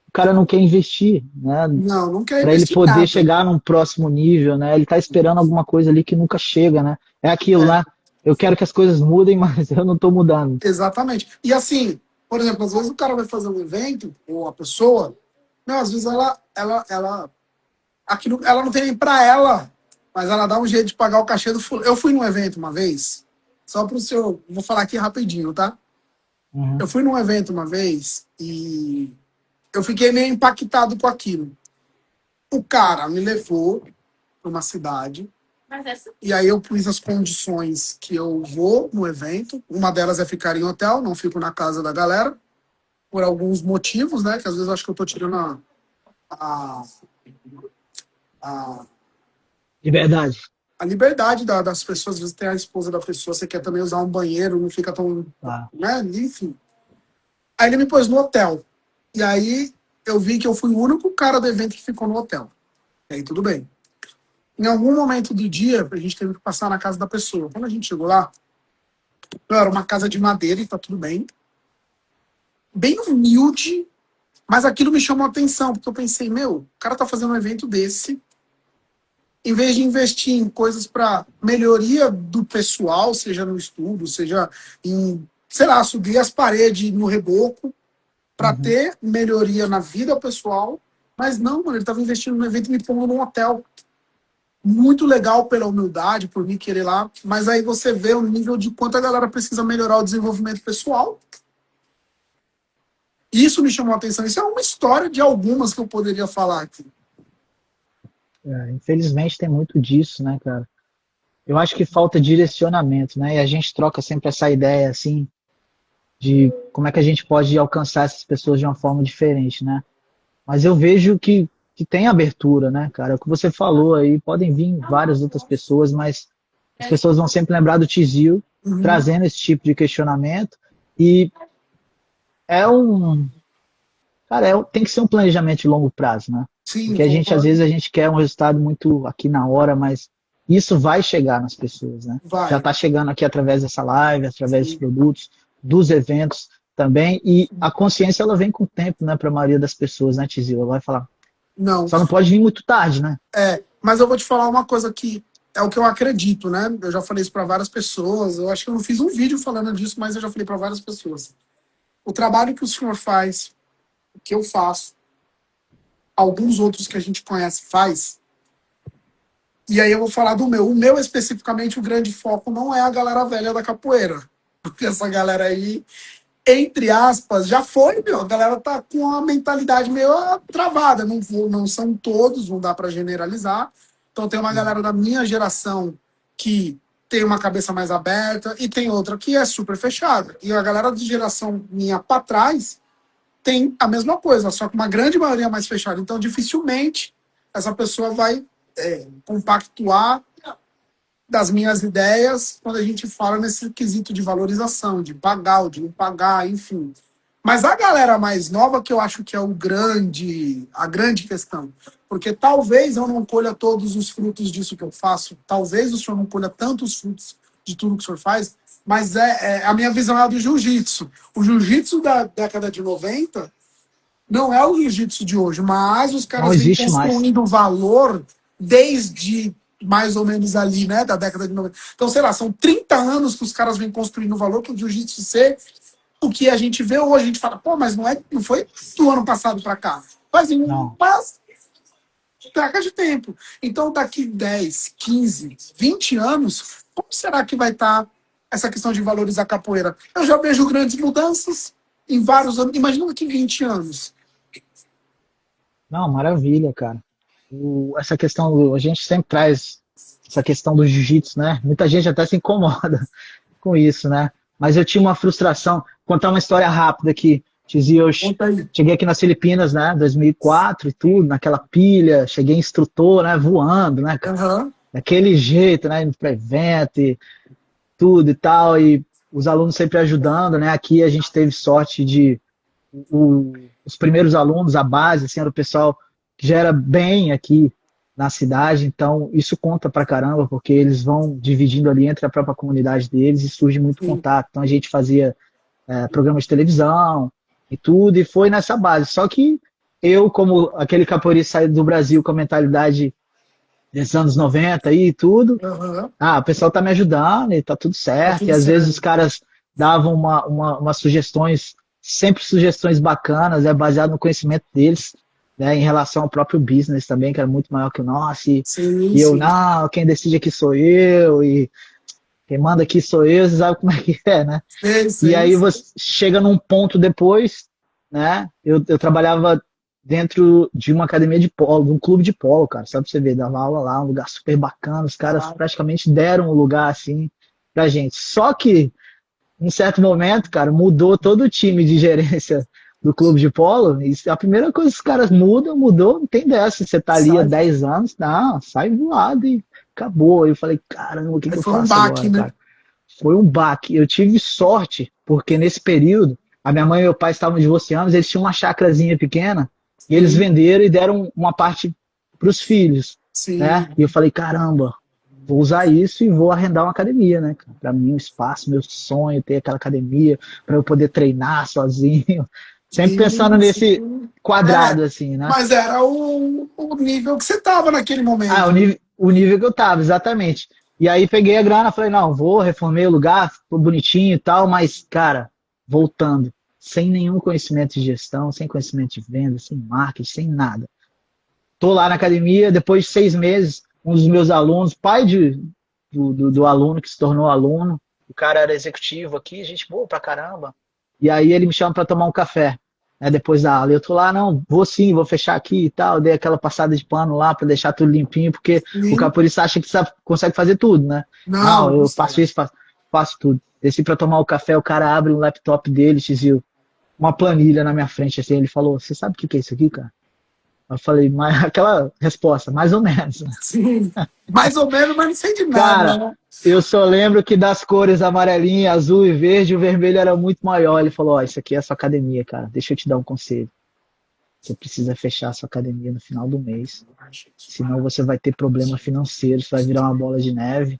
o cara não quer investir, né? Não, não quer Para ele investir poder nada. chegar num próximo nível, né? Ele está esperando alguma coisa ali que nunca chega, né? É aquilo, É, né? Eu quero que as coisas mudem, mas eu não estou mudando. exatamente. E assim, por exemplo, às vezes o cara vai fazer um evento, ou a pessoa, não, às vezes ela não tem nem pra ela, mas ela dá um jeito de pagar o cachê do fulano. Eu fui num evento uma vez, só pro seu, vou falar aqui rapidinho, tá? Uhum. Eu fui num evento uma vez e eu fiquei meio impactado com aquilo. O cara me levou para uma cidade e aí eu pus as condições que eu vou no evento. Uma delas é ficar em hotel, não fico na casa da galera, por alguns motivos, né? Que às vezes eu acho que eu tô tirando a, a, De verdade. a liberdade das pessoas. Às vezes tem a esposa da pessoa, você quer também usar um banheiro, não fica tão. Tá. Né? Enfim. Aí ele me pôs no hotel. E aí eu vi que eu fui o único cara do evento que ficou no hotel. E aí tudo bem. Em algum momento do dia, a gente teve que passar na casa da pessoa. Quando a gente chegou lá, era uma casa de madeira e tá tudo bem. Bem humilde, mas aquilo me chamou a atenção, porque eu pensei, meu, o cara tá fazendo um evento desse, em vez de investir em coisas para melhoria do pessoal, seja no estudo, seja em, sei lá, subir as paredes no reboco, para Uhum. ter melhoria na vida pessoal, mas não, mano, ele estava investindo no evento e me pondo num hotel. Muito legal pela humildade, por mim querer lá, mas aí você vê o nível de quanto a galera precisa melhorar o desenvolvimento pessoal. Isso me chamou a atenção. Isso é uma história de algumas que eu poderia falar aqui. Infelizmente tem muito disso, né, cara? eu acho que falta direcionamento, né? E a gente troca sempre essa ideia, assim, de como é que a gente pode alcançar essas pessoas de uma forma diferente, né? Mas eu vejo que tem abertura, né, cara? O que você falou aí, podem vir várias outras pessoas, mas as pessoas vão sempre lembrar do Tizil Uhum. trazendo esse tipo de questionamento. E é um. Cara, tem que ser um planejamento de longo prazo, né? Sim, Porque a gente, às concordo. vezes, a gente quer um resultado muito aqui na hora, mas isso vai chegar nas pessoas, né? Já Vai. está chegando aqui através dessa live, através dos Sim. produtos, dos eventos também. E a consciência, ela vem com o tempo, né? Para a maioria das pessoas, né, Tizil? Ela vai falar, Não. só não pode vir muito tarde, né? Mas eu vou te falar uma coisa que é o que eu acredito, né? Eu já falei isso para várias pessoas. Eu acho que eu não fiz um vídeo falando disso, mas eu já falei para várias pessoas. O trabalho que o senhor faz, o que eu faço, alguns outros que a gente conhece faz. E aí eu vou falar do meu. O meu, especificamente, o grande foco não é a galera velha da capoeira. Porque essa galera aí, entre aspas, já foi, meu. A galera tá com uma mentalidade meio travada. Não são todos, não dá para generalizar. Então tem uma galera da minha geração que tem uma cabeça mais aberta e tem outra que é super fechada. E a galera de geração minha para trás tem a mesma coisa, só que uma grande maioria mais fechada. Então dificilmente essa pessoa vai compactuar das minhas ideias quando a gente fala nesse quesito de valorização, de pagar ou de não pagar, enfim. Mas a galera mais nova que eu acho que é a grande questão. Porque talvez eu não colha todos os frutos disso que eu faço, talvez o senhor não colha tantos frutos de tudo que o senhor faz, mas a minha visão é a do jiu-jitsu. O jiu-jitsu da década de 90 não é o jiu-jitsu de hoje, mas os Não caras vêm existe mais. construindo valor desde mais ou menos ali, né, da década de 90. Então, sei lá, são 30 anos que os caras vêm construindo valor para o jiu-jitsu ser o que a gente vê hoje. A gente fala, pô, mas não foi do ano passado para cá. Faz Não. umas traca de tempo. Então, daqui 10, 15, 20 anos, como será que vai estar essa questão de valorizar a capoeira? Eu já vejo grandes mudanças em vários anos. Imagina daqui 20 anos. Não, maravilha, cara. Essa questão, a gente sempre traz essa questão do jiu-jitsu, né? Muita gente até se incomoda com isso, né? Mas eu tinha uma frustração. Vou contar uma história rápida aqui. Tizio, eu Conta aí. cheguei aqui nas Filipinas, né? 2004 e tudo, naquela pilha. Cheguei instrutor, né? Voando, né, cara? Aham. Daquele jeito, né? Indo para evento e tudo e tal. E os alunos sempre ajudando, né? Aqui a gente teve sorte de os primeiros alunos, a base, assim, era o pessoal que já era bem aqui na cidade, então isso conta pra caramba, porque eles vão dividindo ali entre a própria comunidade deles e surge muito Sim. contato. Então a gente fazia programas de televisão e tudo, e foi nessa base. Só que eu, como aquele capoeirista saído do Brasil com a mentalidade desses anos 90 aí e tudo, Aham. o pessoal tá me ajudando e tá tudo Tá certo. E tudo às vezes os certo. caras davam umas sugestões, sempre sugestões bacanas, baseado no conhecimento deles, né, em relação ao próprio business também, que era muito maior que o nosso. Sim, E eu, sim. não, quem decide aqui sou eu, e quem manda aqui sou eu, você sabe como é que é, né? Sei, E sei, aí sei. você chega num ponto depois, né? Eu trabalhava dentro de uma academia de polo, de um clube de polo, cara. Sabe pra você ver, dava aula lá, um lugar super bacana. Os caras Caralho. praticamente deram um lugar assim pra gente. Só que, em certo momento, cara, mudou todo o time de gerência do clube de polo. E a primeira coisa que os caras mudou, não tem dessa. Você tá ali há Sai. 10 anos, não, sai voado e acabou. Aí eu falei, caramba, o que, Aí que eu foi um faço baque, agora, né? cara? Foi um baque. Eu tive sorte, porque nesse período, a minha mãe e meu pai estavam divorciando, eles tinham uma chacrazinha pequena, e eles Sim, venderam e deram uma parte para os filhos, né? sim. E eu falei, caramba, vou usar isso e vou arrendar uma academia, né? Para mim, um espaço, meu sonho, ter aquela academia, para eu poder treinar sozinho. Sempre pensando Sim, nesse sim. É, quadrado, assim, né? mas era o nível que você tava naquele Ah, momento, né? o nível que eu tava, exatamente. E aí peguei a grana, falei, não, vou, reformei o lugar, ficou bonitinho e tal, mas, cara, voltando, sem nenhum conhecimento de gestão, sem conhecimento de venda, sem marketing, sem nada. Tô lá na academia, depois de 6 meses, um dos meus alunos, do aluno que se tornou aluno, o cara era executivo aqui, gente boa pra caramba. E aí ele me chama para tomar um café. né, depois da aula. Eu tô lá, não, vou sim, vou fechar aqui e tal. Dei aquela passada de pano lá para deixar tudo limpinho, porque o Sim. capoeirista acha que sabe, consegue fazer tudo, né? Não, Não, não eu faço sei. isso, faço tudo. Desci para tomar o café, o cara abre um laptop dele, Tizil, uma planilha na minha frente, assim, ele falou, você sabe o que é isso aqui, cara? Eu falei, mas aquela resposta, mais ou menos, né? Sim. Mais ou menos, mas não sei de nada, Cara, né? eu só lembro que das cores amarelinha, azul e verde, o vermelho era muito maior. Ele falou, ó, isso aqui é a sua academia, cara. Deixa eu te dar um conselho. Você precisa fechar a sua academia no final do mês. Senão você vai ter problema financeiro, isso vai virar uma bola de neve.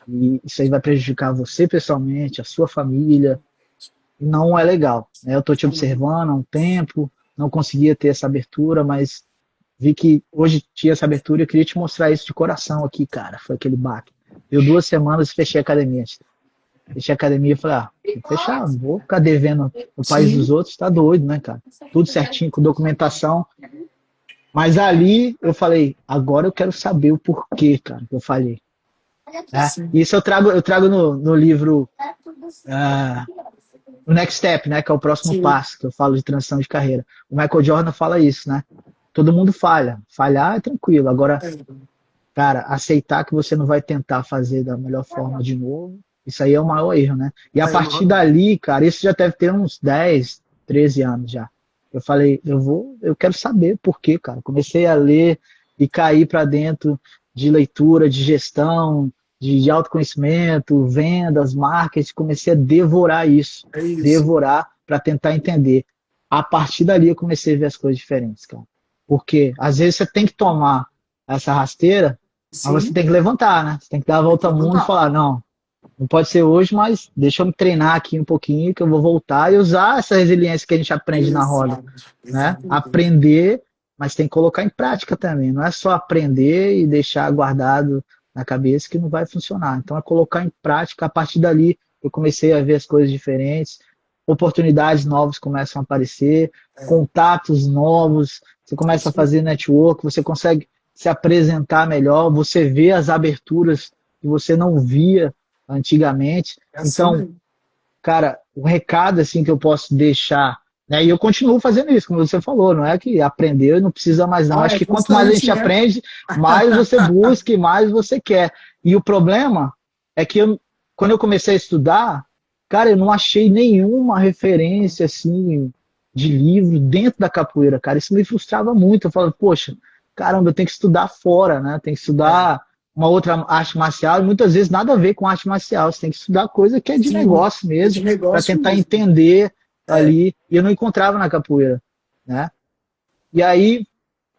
E isso aí vai prejudicar você pessoalmente, a sua família. E não é legal, né? Eu estou te observando há um tempo, não conseguia ter essa abertura, mas vi que hoje tinha essa abertura e eu queria te mostrar isso de coração aqui, cara. Foi aquele baque. Deu 2 semanas e fechei a academia. Fechei a academia e falei, vou fechar, não vou ficar devendo no país dos Sim. outros, tá doido, né, cara? Tudo certinho, com documentação. Mas ali eu falei, agora eu quero saber o porquê, cara, que eu falhei. Né? Sim. E isso eu trago no livro o Next Step, né, que é o próximo Sim. passo, que eu falo de transição de carreira. O Michael Jordan fala isso, né? Todo mundo falha. Falhar é tranquilo. Agora, É. cara, aceitar que você não vai tentar fazer da melhor forma de novo, isso aí é o maior erro, né? E a É, partir dali, cara, isso já deve ter uns 10, 13 anos já. Eu falei, eu quero saber por quê, cara. Comecei a ler e cair para dentro de leitura, de gestão, de autoconhecimento, vendas, marketing, comecei a devorar isso, é isso. devorar para tentar entender. A partir dali eu comecei a ver as coisas diferentes, cara. Porque às vezes você tem que tomar essa rasteira, mas você Sim. tem que levantar, né? Você tem que dar a Tem que volta ao mundo e levantar. falar, não, não pode ser hoje, mas deixa eu me treinar aqui um pouquinho, que eu vou voltar e usar essa resiliência que a gente aprende na roda, Exato. né? Exatamente. Aprender, mas tem que colocar em prática também. Não é só aprender e deixar guardado na cabeça que não vai funcionar. Então é colocar em prática. A partir dali eu comecei a ver as coisas diferentes, oportunidades novas começam a aparecer, É. contatos novos, você começa a Isso, fazer network, você consegue se apresentar melhor, você vê as aberturas que você não via antigamente. é assim Então, mesmo. cara, o recado assim que eu posso deixar, né? E eu continuo fazendo isso, como você falou, não é que aprendeu e não precisa mais não. Ah, Acho é que quanto mais a constante, gente né? aprende, mais você busca e mais você quer. E o problema é que quando eu comecei a estudar, cara, eu não achei nenhuma referência assim de livro dentro da capoeira, cara. Isso me frustrava muito. Eu falava, poxa, caramba, eu tenho que estudar fora, né? Tem que É. estudar uma outra arte marcial, e muitas vezes nada a ver com arte marcial. Você tem que estudar coisa que é de Sim, negócio é de mesmo, para negócio tentar mesmo. entender É. ali. E eu não encontrava na capoeira, né? E aí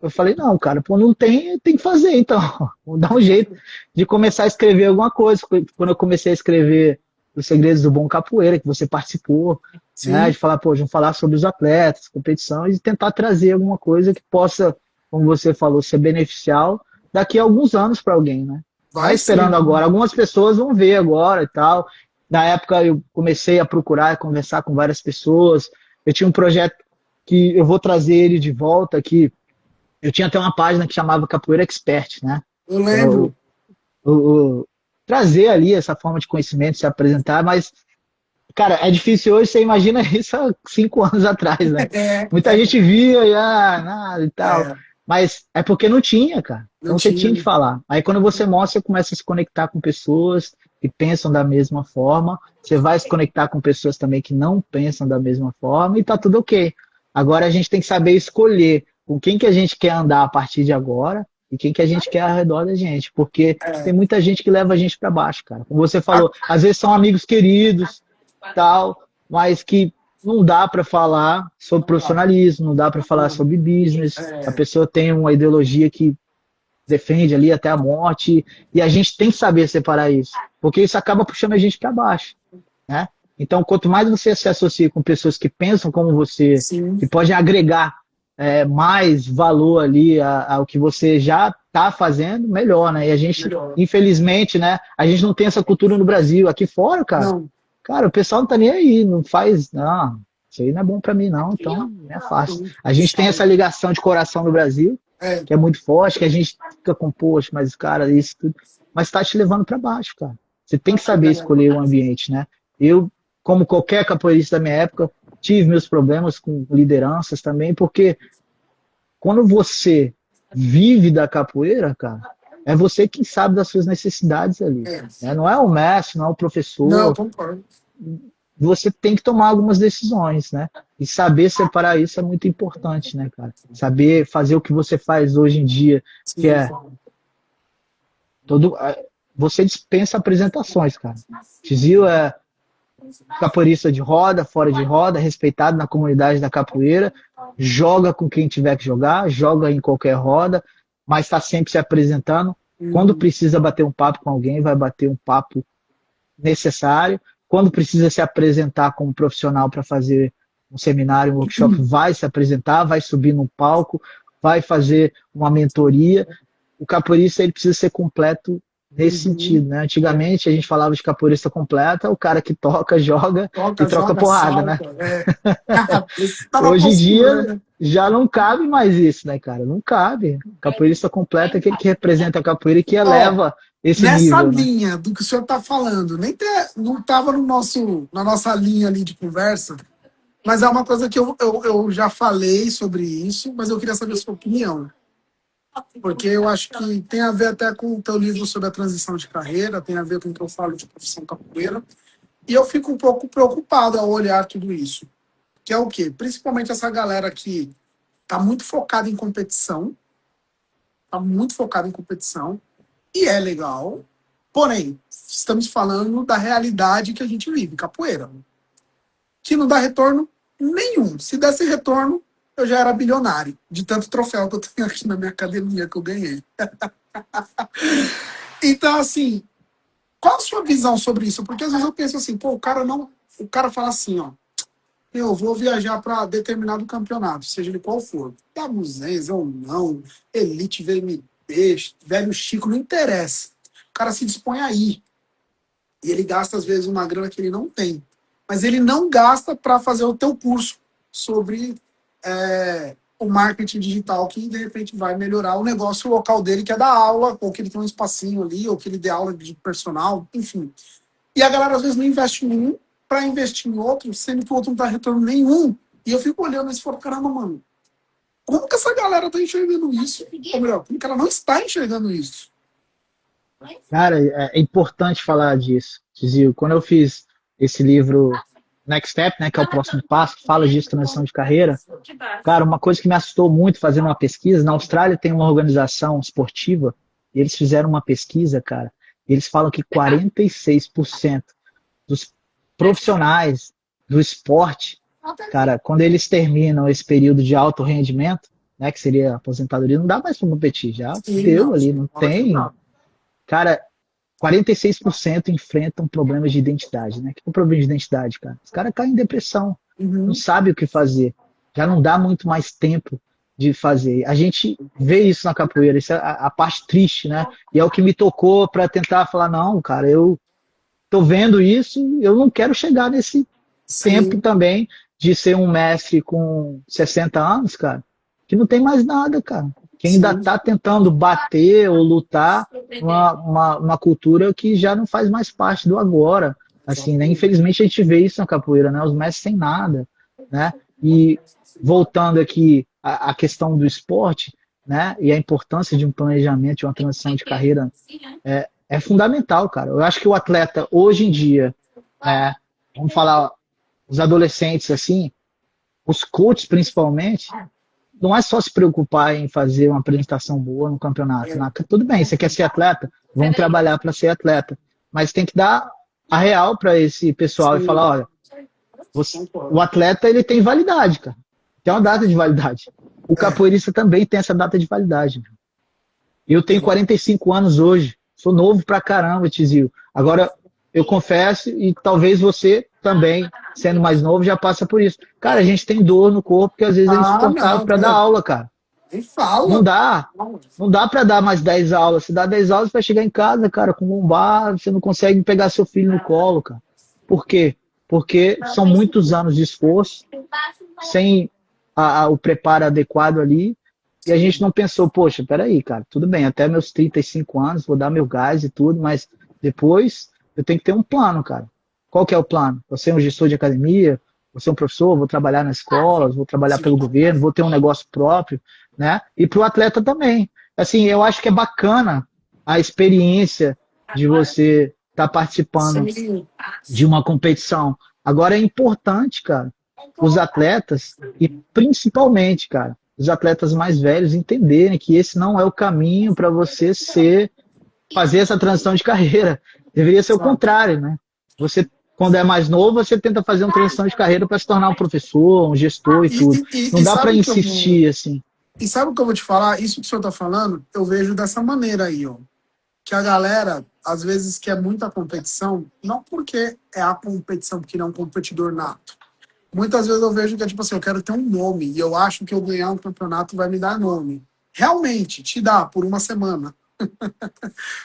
eu falei, não, cara, pô, não tem, tem que fazer, então. Vamos dar um jeito de começar a escrever alguma coisa. Quando eu comecei a escrever Os Segredos do Bom Capoeira, que você participou, né? Sim, De falar, pô, vamos falar sobre os atletas, competições, e tentar trazer alguma coisa que possa, como você falou, ser beneficial daqui a alguns anos para alguém, né? Não é vai esperando sim. agora. Algumas pessoas vão ver agora e tal. Na época eu comecei a procurar, a conversar com várias pessoas. Eu tinha um projeto que eu vou trazer ele de volta aqui. Eu tinha até uma página que chamava Capoeira Expert, né? Eu Que é lembro. trazer ali essa forma de conhecimento, se apresentar, mas, cara, é difícil hoje, você imagina isso há 5 anos atrás, né? É, Muita gente via e nada e tal, é, mas é porque não tinha, cara. não Então você tinha. tinha que falar. Aí quando você mostra, você começa a se conectar com pessoas que pensam da mesma forma, você vai se conectar com pessoas também que não pensam da mesma forma e tá tudo ok. Agora a gente tem que saber escolher com quem que a gente quer andar a partir de agora e quem que a gente quer ao redor da gente, porque tem É. muita gente que leva a gente para baixo, cara. Como você A- falou, às vezes são amigos queridos, tal, mas que não dá para falar sobre profissionalismo, não dá para falar sobre business. A é, pessoa tem uma ideologia que defende ali até a morte, e a gente tem que saber separar isso, porque isso acaba puxando a gente para baixo, né? Então, quanto mais você se associa com pessoas que pensam como você, sim, que podem agregar mais valor ali ao que você já está fazendo, melhor, né? E a gente, melhor. infelizmente, né? A gente não tem essa cultura no Brasil. Aqui fora, Não, cara, o pessoal não tá nem aí, não faz, não, isso aí não é bom para mim, não, então é fácil. A gente tem essa ligação de coração no Brasil, é, que é muito forte, que a gente fica com, poxa, mas cara, isso tudo, mas está te levando para baixo, cara. Você tem que saber escolher o ambiente, né? Eu, como qualquer capoeirista da minha época, tive meus problemas com lideranças também, porque quando você vive da capoeira, cara, é você que sabe das suas necessidades ali. Né? Não é o mestre, não é o Não, professor. concordo. Você tem que tomar algumas decisões, né? E saber separar isso é muito importante, né, cara? Saber fazer o que você faz hoje em dia, que Sim, é todo. Você dispensa apresentações, cara. Tizio é capoeirista de roda, fora de roda, respeitado na comunidade da capoeira, joga com quem tiver que jogar, joga em qualquer roda, mas está sempre se apresentando. Quando precisa bater um papo com alguém, vai bater um papo necessário. Quando precisa se apresentar como profissional para fazer um seminário, um workshop, vai se apresentar, vai subir no palco, vai fazer uma mentoria. O capoeirista ele precisa ser completo nesse sentido, né? Antigamente a gente falava de capoeirista completa, o cara que toca, joga e troca joga, porrada, né? salta, tá na Hoje em postura, dia né? já não cabe mais isso, né, cara? Não cabe. Capoeirista completo é aquele que representa a capoeira e que Ó, eleva esse nessa nível, né? linha do que o senhor está falando, nem não estava no na nossa linha ali de conversa, mas é uma coisa que eu já falei sobre isso, mas eu queria saber a sua opinião. Porque eu acho que tem a ver até com o teu livro sobre a transição de carreira, tem a ver com o que eu falo de profissão capoeira. E eu fico um pouco preocupado ao olhar tudo isso. Que é o quê? Principalmente essa galera que está muito focada em competição, está muito focada em competição, e é legal, porém, estamos falando da realidade que a gente vive, capoeira, que não dá retorno nenhum. Se desse retorno, eu já era bilionário, de tanto troféu que eu tenho aqui na minha academia que eu ganhei. Então, assim, qual a sua visão sobre isso? Porque às vezes eu penso assim, pô, o cara não. O cara fala assim, ó. Eu vou viajar para determinado campeonato, seja ele qual for. Da Muzenza ou não, Elite VMB, Velho Chico, não interessa. O cara se dispõe a ir. E ele gasta, às vezes, uma grana que ele não tem. Mas ele não gasta para fazer o teu curso sobre o marketing digital, que de repente vai melhorar o negócio local dele, que é dar aula, ou que ele tem um espacinho ali, ou que ele dê aula de personal, enfim. E a galera, às vezes, não investe em um para investir em outro, sendo que o outro não dá retorno nenhum. E eu fico olhando e falo, caramba, mano, como que essa galera tá enxergando isso? Ou melhor, como que ela não está enxergando isso? Cara, é importante falar disso, Tizio. Quando eu fiz esse livro Next Step, né, que é o próximo passo, que fala disso, transição de carreira, cara, uma coisa que me assustou muito fazendo uma pesquisa, na Austrália tem uma organização esportiva, e eles fizeram uma pesquisa, cara, e eles falam que 46% dos profissionais do esporte, cara, quando eles terminam esse período de alto rendimento, né, que seria a aposentadoria, não dá mais para competir, já Sim, deu não. ali, não tem. Cara, 46% enfrentam problemas de identidade, né? O que é o problema de identidade, cara? Os caras caem em depressão, não sabem o que fazer, já não dá muito mais tempo de fazer. A gente vê isso na capoeira, isso é a parte triste, né? E é o que me tocou para tentar falar, não, cara, eu tô vendo isso, eu não quero chegar nesse tempo Sim, também de ser um mestre com 60 anos, cara, que não tem mais nada, cara. Que ainda sim. está tentando bater ou lutar uma cultura que já não faz mais parte do agora. Assim, né? Infelizmente a gente vê isso na capoeira, né? Os mestres sem nada, né? E voltando aqui à questão do esporte, né? E a importância de um planejamento, de uma transição de carreira é fundamental, cara. Eu acho que o atleta hoje em dia, vamos falar os adolescentes assim, os coaches principalmente, não é só se preocupar em fazer uma apresentação boa no campeonato. Né? Tudo bem, você quer ser atleta? Vamos trabalhar para ser atleta. Mas tem que dar a real para esse pessoal e falar, olha, o atleta ele tem validade, cara. Tem uma data de validade. O capoeirista também tem essa data de validade. Eu tenho 45 anos hoje. Sou novo pra caramba, Tizio. Agora, eu confesso, e talvez você também, sendo mais novo, já passa por isso. Cara, a gente tem dor no corpo que às vezes é Ah, insuportável não, para dar aula, cara. nem Não fala. dá. Não dá para dar mais 10 aulas. Se dá 10 aulas, você vai chegar em casa, cara, com lombar, você não consegue pegar seu filho no colo, cara. Por quê? Porque são muitos anos de esforço, sem o preparo adequado ali, e a gente não pensou, poxa, peraí, cara, tudo bem, até meus 35 anos, vou dar meu gás e tudo, mas depois eu tenho que ter um plano, cara. Qual que é o plano? Eu ser um gestor de academia, vou ser um professor, vou trabalhar na escola, vou trabalhar pelo governo, vou ter um negócio próprio, né? E para o atleta também. Assim, eu acho que é bacana a experiência de você estar participando Sim. de uma competição. Agora é importante, cara, os atletas, e principalmente, cara, os atletas mais velhos entenderem que esse não é o caminho para você fazer essa transição de carreira. Deveria ser o Exato. contrário, né? Você, quando é mais novo, você tenta fazer uma transição de carreira para se tornar um professor, um gestor e tudo. Não E dá para sabe o que eu insistir assim. e sabe o que eu vou te falar? Isso que o senhor está falando, eu vejo dessa maneira aí, ó. Que a galera, às vezes, quer muita competição, não porque é a competição, porque não é um competidor nato. Muitas vezes eu vejo que é tipo assim, eu quero ter um nome, e eu acho que eu ganhar um campeonato vai me dar nome. Realmente, te dá por uma semana.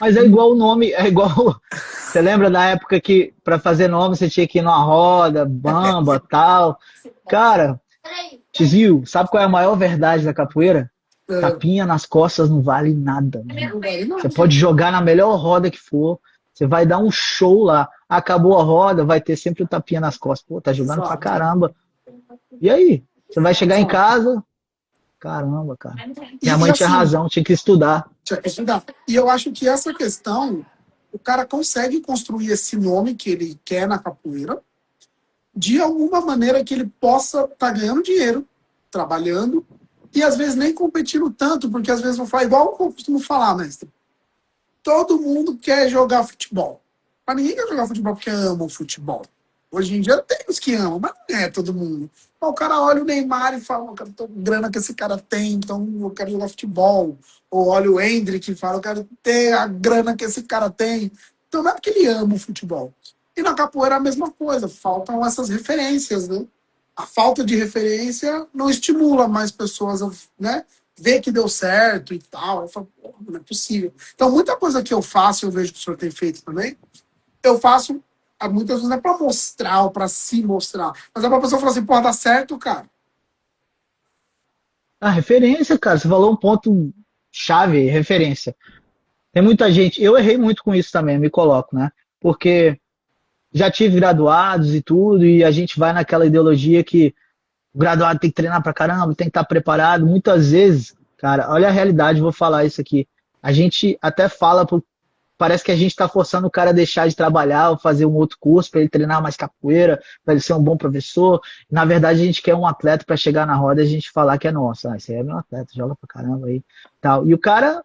Mas é igual o nome, é igual. Você lembra da época que para fazer nome você tinha que ir numa roda, bamba, tal. Cara, Tizio, sabe qual é a maior verdade da capoeira? É, Tapinha nas costas não vale nada, mano. não vai, não. Você pode jogar na melhor roda que for, você vai dar um show lá. Acabou a roda, vai ter sempre o tapinha nas costas. Pô, tá jogando pra Exato. caramba. E aí? Você vai chegar em Exato. casa, caramba, cara. Minha E mãe tinha assim, razão, tinha que estudar. tinha que estudar. E eu acho que essa questão, o cara consegue construir esse nome que ele quer na capoeira, de alguma maneira que ele possa estar ganhando dinheiro, trabalhando, e às vezes nem competindo tanto, porque às vezes não faz igual eu costumo falar, mestre. Todo mundo quer jogar futebol. Mas ninguém quer jogar futebol porque ama o futebol. Hoje em dia tem os que amam, mas não é todo mundo. Então, o cara olha o Neymar e fala, eu quero ter a grana que esse cara tem, então eu quero jogar futebol. Ou olha o Hendrick e fala, eu quero ter a grana que esse cara tem. Então não é porque ele ama o futebol. E na capoeira é a mesma coisa, faltam essas referências, né? A falta de referência não estimula mais pessoas a, né, ver que deu certo e tal. Eu falo, pô, não é possível. Então, muita coisa que eu faço, eu vejo que o senhor tem feito também, eu faço, muitas vezes não é para mostrar ou para se mostrar, mas é para a pessoa falar assim, pô, dá certo, cara. A referência, cara, você falou um ponto chave, referência. Tem muita gente, eu errei muito com isso também, me coloco, né? Porque já tive graduados e tudo, e a gente vai naquela ideologia que o graduado tem que treinar pra caramba, tem que estar preparado. Muitas vezes, cara, olha a realidade, vou falar isso aqui. A gente até fala, parece que a gente está forçando o cara a deixar de trabalhar ou fazer um outro curso para ele treinar mais capoeira, para ele ser um bom professor. Na verdade, a gente quer um atleta para chegar na roda e a gente falar que é nosso. Ah, esse aí é meu atleta, joga pra caramba aí. Tal. E o cara,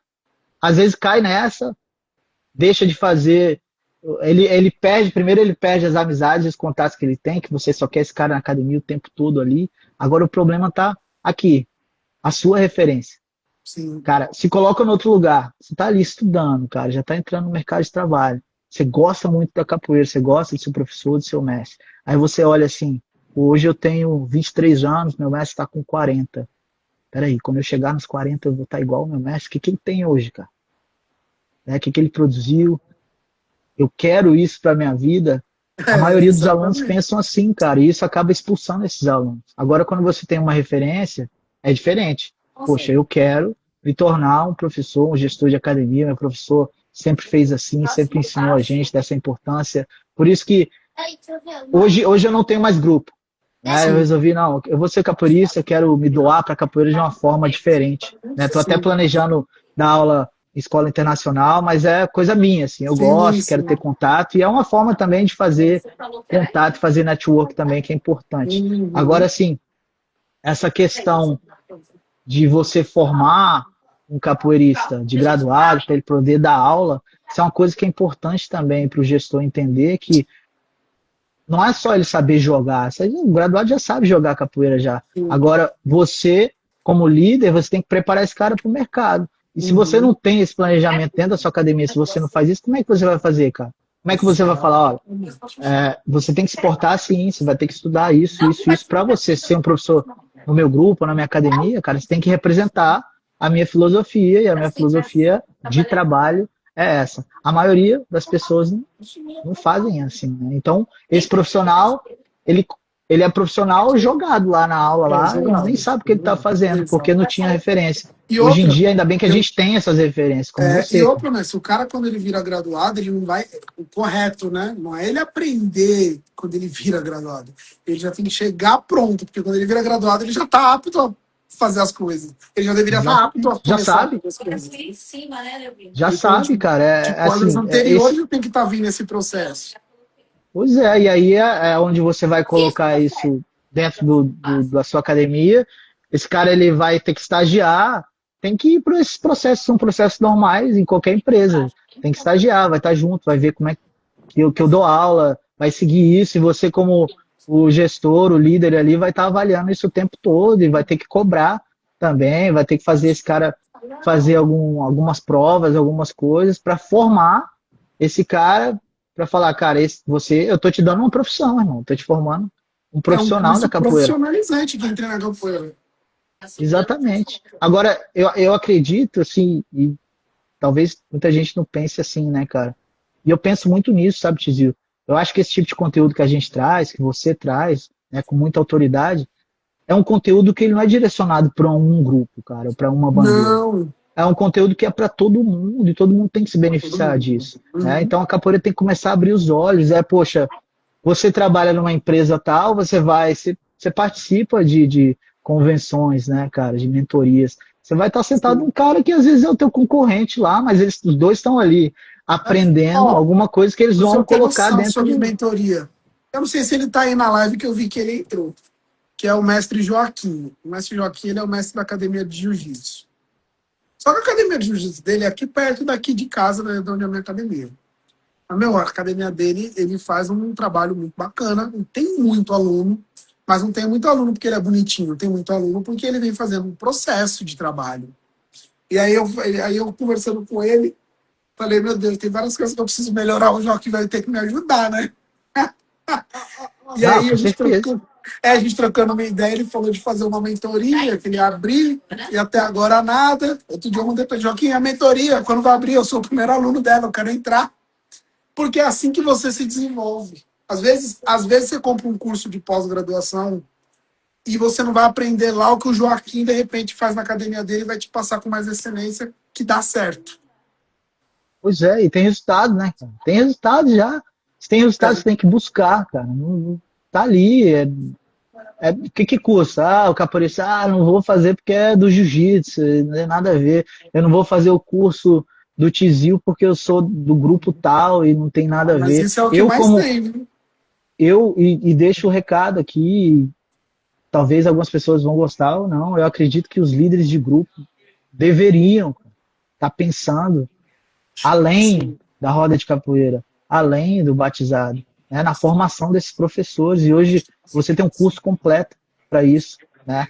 às vezes, cai nessa, deixa de fazer. Ele perde, primeiro ele perde as amizades, os contatos que ele tem, que você só quer esse cara na academia o tempo todo ali. Agora o problema tá aqui, a sua referência. Sim. Cara, se coloca no outro lugar. Você tá ali estudando, cara, já tá entrando no mercado de trabalho. Você gosta muito da capoeira, você gosta do seu professor, do seu mestre. Aí você olha assim, hoje eu tenho 23 anos, meu mestre está com 40. Peraí, quando eu chegar nos 40 eu vou estar igual ao meu mestre. O que ele tem hoje, cara? O que ele produziu? Eu quero isso para minha vida. A É, maioria dos alunos exatamente. pensam assim, cara, e isso acaba expulsando esses alunos. Agora, quando você tem uma referência, é diferente. Poxa, eu quero me tornar um professor, um gestor de academia. Meu professor sempre fez assim, sempre ensinou a gente dessa importância. Por isso que hoje eu não tenho mais grupo. Né? Eu Sim, resolvi, não, eu vou ser capoeirista, eu quero me doar para a capoeira de uma forma diferente. Estou até sim, planejando dar aula em escola internacional, mas é coisa minha, assim, eu sim, gosto, quero ter sim. contato, e é uma forma também de fazer contato, fazer network também, que é importante. Agora, Uhum. assim, essa questão de você formar um capoeirista de graduado, para ele poder dar aula, isso é uma coisa que é importante também para o gestor entender que não é só ele saber jogar. O graduado já sabe jogar capoeira já. Sim. Agora, você, como líder, você tem que preparar esse cara para o mercado. E se você não Uhum. tem esse planejamento dentro da sua academia, se você não faz isso, como é que você vai fazer, cara? Como é que você vai Exato. falar, olha, você tem que se portar assim, você vai ter que estudar isso para você ser um professor no meu grupo, na minha academia, cara, você tem que representar a minha filosofia, e a minha filosofia de trabalho é essa. A maioria das pessoas não fazem assim, né? Então, esse profissional, ele, ele é profissional jogado lá na aula, lá, jogado. e nem sabe o que ele está fazendo, porque não tinha referência. E Hoje em outra, dia, ainda bem que a gente tem essas referências, como e você. outra, né? Se o cara, quando ele vira graduado, ele não vai. O correto, né? Não é ele aprender quando ele vira graduado. Ele já tem que chegar pronto, porque quando ele vira graduado, ele já está apto a fazer as coisas. Ele já deveria estar apto a Já começar sabe. a fazer as coisas. Já Então, sabe, cara. de quadros Assim, anteriores já tem que estar vindo esse processo. pois é, e aí é onde você vai colocar isso dentro da sua academia. Esse cara ele vai ter que estagiar, tem que ir para esses processos, são processos normais em qualquer empresa. Tem que estagiar, vai estar junto, vai ver como é que eu dou aula, vai seguir isso, e você como o gestor, o líder ali, vai estar avaliando isso o tempo todo e vai ter que cobrar também, vai ter que fazer esse cara fazer algumas provas, algumas coisas para formar esse cara, para falar, cara, eu tô te dando uma profissão, irmão, tô te formando um É um profissional da curso capoeira. profissionalizante que entra na capoeira. Exatamente. Agora, eu acredito, assim, e talvez muita gente não pense assim, né, cara? E eu penso muito nisso, sabe, Tizio? Eu acho que esse tipo de conteúdo que a gente traz, que você traz, né, com muita autoridade, é um conteúdo que ele não é direcionado para um grupo, cara, ou para uma bandeira. Não. É um conteúdo que é para todo mundo e todo mundo tem que se beneficiar disso, né? Então a capoeira tem que começar a abrir os olhos. Poxa, você trabalha numa empresa tal, você participa de convenções, né, cara, de mentorias. Você vai estar sentado com um cara que às vezes é o teu concorrente lá, mas os dois estão ali aprendendo Ó, alguma coisa que eles se eu vão tenho colocar noção dentro sobre do. mentoria. Eu não sei se ele está aí na live que eu vi que ele entrou, que é o mestre Joaquim. O mestre Joaquim ele é o mestre da academia de jiu-jitsu. Só que a academia de jiu-jitsu dele é aqui perto daqui de casa, né, de onde é a minha academia. A academia dele, ele faz um trabalho muito bacana, não tem muito aluno, mas não tem muito aluno porque ele é bonitinho, tem muito aluno porque ele vem fazendo um processo de trabalho. E aí eu conversando com ele, falei, meu Deus, tem várias coisas que eu preciso melhorar, o Joaquim vai ter que me ajudar, né? E Não, aí com certeza. a gente trocando uma ideia, ele falou de fazer uma mentoria, que ele ia abrir, e até agora nada. Outro dia eu mandei para Joaquim, a mentoria, quando vai abrir, eu sou o primeiro aluno dela, eu quero entrar. Porque é assim que você se desenvolve. Às vezes você compra um curso de pós-graduação e você não vai aprender lá o que o Joaquim, de repente, faz na academia dele e vai te passar com mais excelência, que dá certo. Pois é, e tem resultado, né, cara? Tem resultado já. Se tem resultado, você tem que buscar, cara. Tá ali. O que custa? O capoeirista, não vou fazer porque é do jiu-jitsu, não tem nada a ver. Eu não vou fazer o curso do Tizil porque eu sou do grupo tal e não tem nada a Mas ver. isso é o que Eu, mais como tem, né? e deixo o recado aqui, talvez algumas pessoas vão gostar ou não. Eu acredito que os líderes de grupo deveriam estar pensando além Sim. da roda de capoeira, além do batizado, né, na formação desses professores. E hoje você tem um curso completo para isso, né?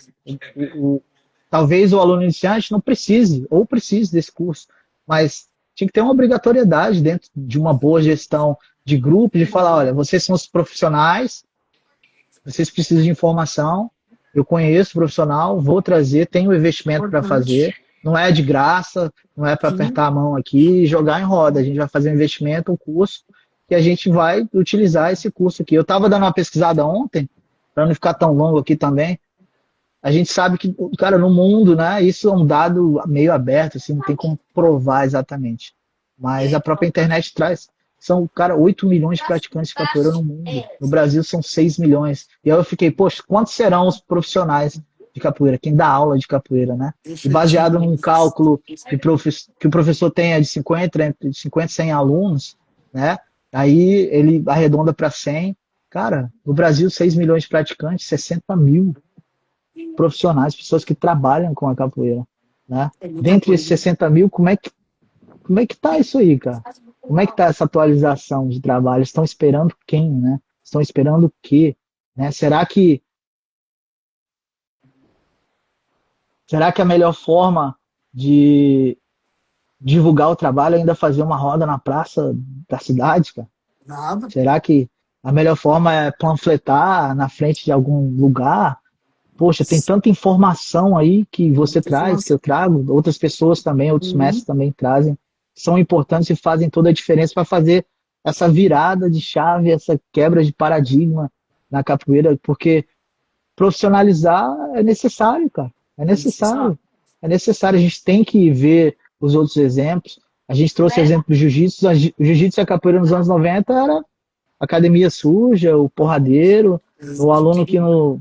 Talvez o aluno iniciante não precise, ou precise desse curso, mas tinha que ter uma obrigatoriedade dentro de uma boa gestão de grupo, de falar, olha, vocês são os profissionais, vocês precisam de informação, eu conheço o profissional, vou trazer, tenho um investimento para fazer, não é de graça, não é para apertar a mão aqui e jogar em roda, a gente vai fazer um investimento, um curso, que a gente vai utilizar esse curso aqui. Eu estava dando uma pesquisada ontem, para não ficar tão longo aqui também, a gente sabe que, cara, no mundo, né, isso é um dado meio aberto, assim, não tem como provar exatamente. Mas a própria internet traz. São, cara, 8 milhões de praticantes de capoeira no mundo. No Brasil são 6 milhões. E aí eu fiquei, poxa, quantos serão os profissionais de capoeira? Quem dá aula de capoeira, né? E baseado num cálculo que o professor tenha de 50, entre 50 e 100 alunos, né? Aí ele arredonda para 100. Cara, no Brasil, 6 milhões de praticantes, 60 mil profissionais, pessoas que trabalham com a capoeira, né? Dentre esses 60 mil, como é que tá isso aí, cara? Como é que tá essa atualização de trabalho? Estão esperando quem, né? Estão esperando o quê? Né? Será que a melhor forma de divulgar o trabalho é ainda fazer uma roda na praça da cidade, cara? Nada. Será que a melhor forma é panfletar na frente de algum lugar? Poxa, tem tanta informação aí que você traz, que eu trago, outras pessoas também, outros mestres também trazem, são importantes e fazem toda a diferença para fazer essa virada de chave, essa quebra de paradigma, na capoeira, porque profissionalizar é necessário, cara. É É necessário. necessário. É necessário. A gente tem que ver os outros exemplos. A gente trouxe o exemplo do jiu-jitsu. O jiu-jitsu e a capoeira nos anos 90 era academia suja, o porradeiro, o aluno que não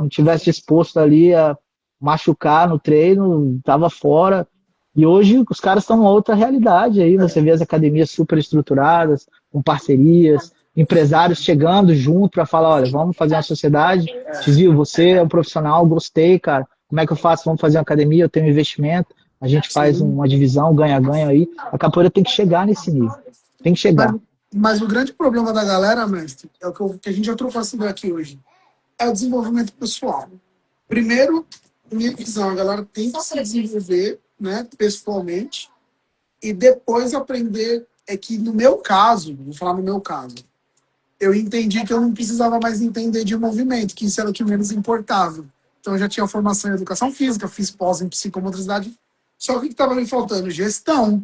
tivesse disposto ali a machucar no treino, estava fora. E hoje os caras estão em outra realidade. Aí você vê as academias super estruturadas, com parcerias, empresários chegando junto para falar, olha, vamos fazer uma sociedade. Tizio, você é um profissional, gostei, cara. Como é que eu faço? Vamos fazer uma academia, eu tenho um investimento, a gente faz Sim. uma divisão, ganha-ganha aí. A capoeira tem que chegar nesse nível. Tem que Mas, chegar. mas o grande problema da galera, mestre, é o que a gente já trocou essa ideia aqui hoje, é o desenvolvimento pessoal. Primeiro, minha visão, a galera tem que se desenvolver, né, pessoalmente, e depois aprender, é que no meu caso, vou falar no meu caso, eu entendi que eu não precisava mais entender de movimento, que isso era o que menos importava. Então eu já tinha formação em educação física, fiz pós em psicomotricidade, só que o que estava me faltando? Gestão,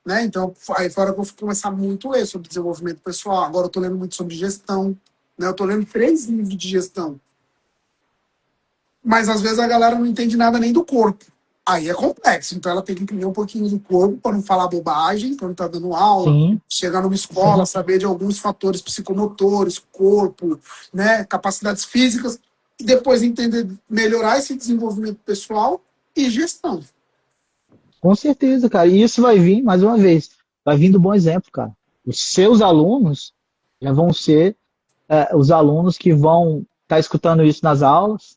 né? Então, aí fora que eu fui começar muito a ler sobre desenvolvimento pessoal. Agora eu estou lendo muito sobre gestão, né? Eu estou lendo 3 livros de gestão. Mas às vezes a galera não entende nada nem do corpo. Aí é complexo. Então ela tem que entender um pouquinho do corpo para não falar bobagem, quando está dando aula, Sim, chegar numa escola, saber de alguns fatores psicomotores, corpo, né? Capacidades físicas, e depois entender, melhorar esse desenvolvimento pessoal e gestão. com certeza, cara. E isso vai vir, mais uma vez, vai vir do bom exemplo, cara. Os seus alunos já vão ser os alunos que vão estar escutando isso nas aulas,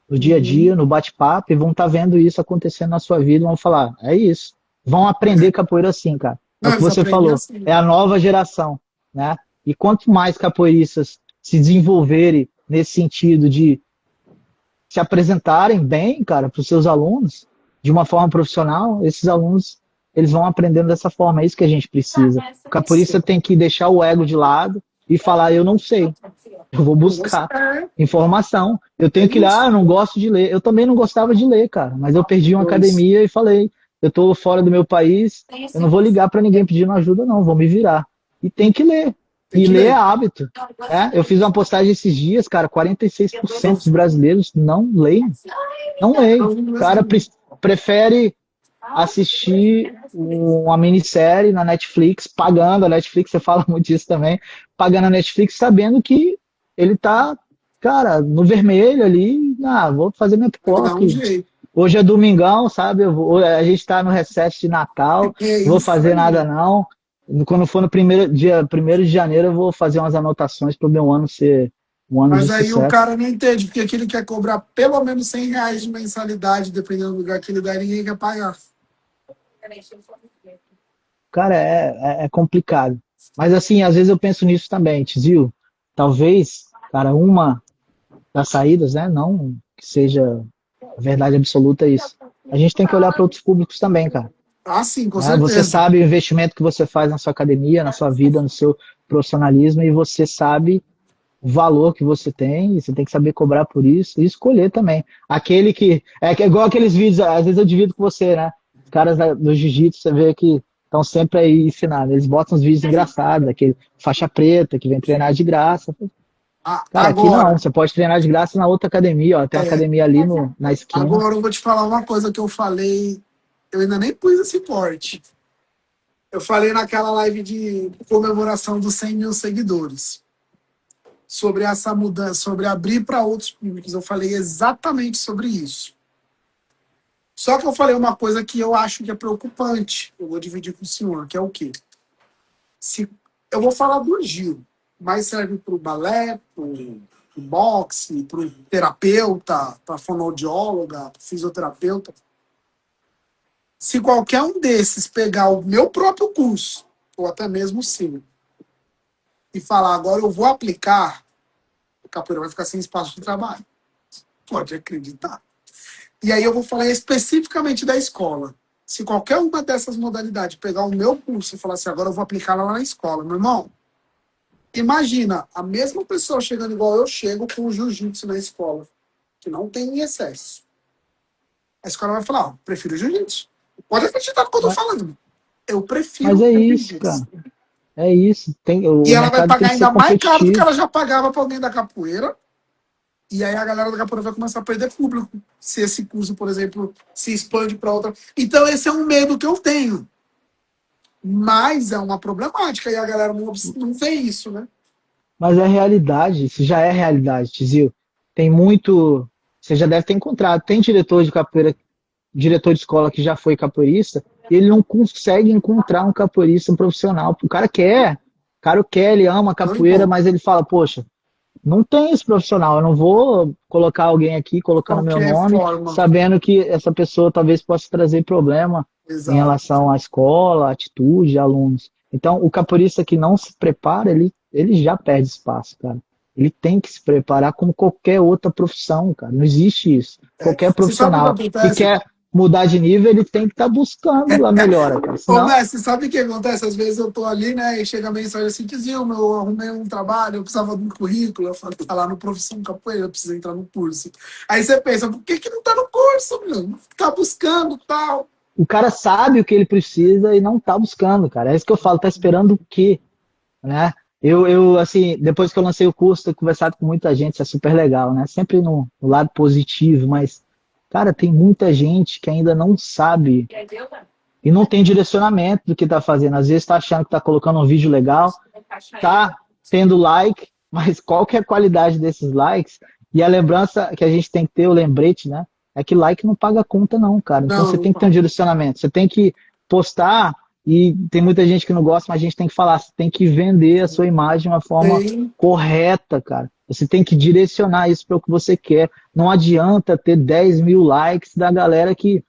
no dia a Uhum. dia, no bate-papo, e vão estar vendo isso acontecendo na sua vida, e vão falar, é isso. Vão aprender capoeira assim, cara. É o Não, que eles você aprendem falou, assim. é a nova geração, né? E quanto mais capoeiristas se desenvolverem nesse sentido de se apresentarem bem, cara, para os seus alunos, de uma forma profissional, esses alunos eles vão aprendendo dessa forma. É isso que a gente precisa. O capoeirista tem que deixar o ego de lado e falar: eu não sei, eu vou buscar É, informação. Eu é tenho que ir lá, isso. ah, não gosto de ler. Eu também não gostava de ler, cara, mas eu perdi uma Pois. academia e falei: eu estou fora do meu país, eu não vou ligar para ninguém pedindo ajuda, não, vou me virar. E tem que ler. Tem E que ler é ler. hábito. Eu fiz uma postagem esses dias, cara, 46% dos brasileiros não leem. Não leio. Então, O cara prefere assistir uma minissérie na Netflix, pagando a Netflix, você fala muito disso também, pagando a Netflix, sabendo que ele tá, cara, no vermelho ali, vou fazer minha vai dar pipoca. um jeito. Hoje é domingão, sabe? A gente tá no recesso de Natal, É não vou isso fazer nada aí. não. Quando for no primeiro de janeiro, eu vou fazer umas anotações para o meu ano ser um ano de Mas aí o sucesso. cara não entende, porque aqui ele quer cobrar pelo menos R$ 100 de mensalidade, dependendo do lugar que ele dá, e ninguém quer pagar. Cara, é complicado. Mas assim, às vezes eu penso nisso também, Tizil. Talvez, cara, uma das saídas, né? Não que seja a verdade absoluta isso. A gente tem que olhar para outros públicos também, cara. Ah, sim, com Né? Você certeza. sabe o investimento que você faz na sua academia, na sua vida, no seu profissionalismo, e você sabe o valor que você tem, e você tem que saber cobrar por isso e escolher também. Aquele que é igual aqueles vídeos, às vezes eu divido com você, né? Os caras do jiu-jitsu, você vê que estão sempre aí ensinando. Eles botam uns vídeos engraçados, aquele faixa preta que vem treinar de graça. Cara, aqui não, Agora, você pode treinar de graça na outra academia, ó. Tem uma é, academia ali na esquina. agora eu vou te falar uma coisa que eu falei, eu ainda nem pus esse corte. Eu falei naquela live de comemoração dos 100 mil seguidores, sobre essa mudança, sobre abrir para outros públicos. Eu falei exatamente sobre isso. Só que eu falei uma coisa que eu acho que é preocupante. Eu vou dividir com o senhor, que é o quê? Se, eu vou falar do Gil, mas serve para o balé, para o boxe, para o terapeuta, para a fonoaudióloga, para fisioterapeuta. Se qualquer um desses pegar o meu próprio curso, ou até mesmo o seu, e falar, agora eu vou aplicar, o capoeira vai ficar sem espaço de trabalho. Pode acreditar. E aí eu vou falar especificamente da escola. Se qualquer uma dessas modalidades pegar o meu curso e falar assim, agora eu vou aplicar lá na escola, meu irmão, imagina a mesma pessoa chegando igual eu chego com o jiu-jitsu na escola, que não tem excesso. A escola vai falar, ó, prefiro jiu-jitsu. Pode acreditar no que eu tô Mas, falando. Eu mas prefiro é o isso, jiu-jitsu. cara. É isso. E O ela vai mercado tem pagar que ser ainda mais caro do que competitivo. ela já pagava para alguém da capoeira. E aí a galera da capoeira vai começar a perder público. Se esse curso, por exemplo, se expande para outra. Então, esse é um medo que eu tenho. Mas é uma problemática e a galera não vê isso, né? Mas é realidade, isso já é realidade, Tizil. Tem muito. Você já deve ter encontrado. Tem diretor de capoeira, diretor de escola que já foi capoeirista, e ele não consegue encontrar um capoeirista profissional. O cara quer, ele ama a Não capoeira, encontra. mas ele fala, poxa, não tem esse profissional, eu não vou colocar alguém aqui De colocando meu qualquer nome, forma. sabendo que essa pessoa talvez possa trazer problema em Exato. relação à escola, à atitude, alunos. Então, o capoeirista que não se prepara, ele já perde espaço, cara. Ele tem que se preparar como qualquer outra profissão, cara. Não existe isso. É. Qualquer Você sabe o profissional que que acontece? quer mudar de nível, ele tem que estar buscando a melhora, cara. Ô, Senão, Messi, sabe o que acontece? Às vezes eu tô ali, né, e chega a mensagem assim, Tizil, eu arrumei um trabalho, eu precisava de um currículo, eu falo, tá lá no Profissão Capoeira, eu preciso entrar no curso. Aí você pensa, por que que não tá no curso, meu? Tá buscando, tal. o cara sabe o que ele precisa e não tá buscando, cara. É isso que eu falo, tá esperando o quê? Né? Assim, depois que eu lancei o curso, tenho conversado com muita gente, isso é super legal, né? Sempre no lado positivo, mas, cara, tem muita gente que ainda não sabe e não tem direcionamento do que tá fazendo. Às vezes tá achando que tá colocando um vídeo legal, tá tendo like, mas qual que é a qualidade desses likes? E a lembrança que a gente tem que ter, o lembrete, né? É que like não paga conta, não, cara. Então Não, você não tem que ter um fala. direcionamento. Você tem que postar, e tem muita gente que não gosta, mas a gente tem que falar, você tem que vender a sua imagem de uma forma Tem, correta, cara. Você tem que direcionar isso para o que você quer. Não adianta ter 10 mil likes da galera que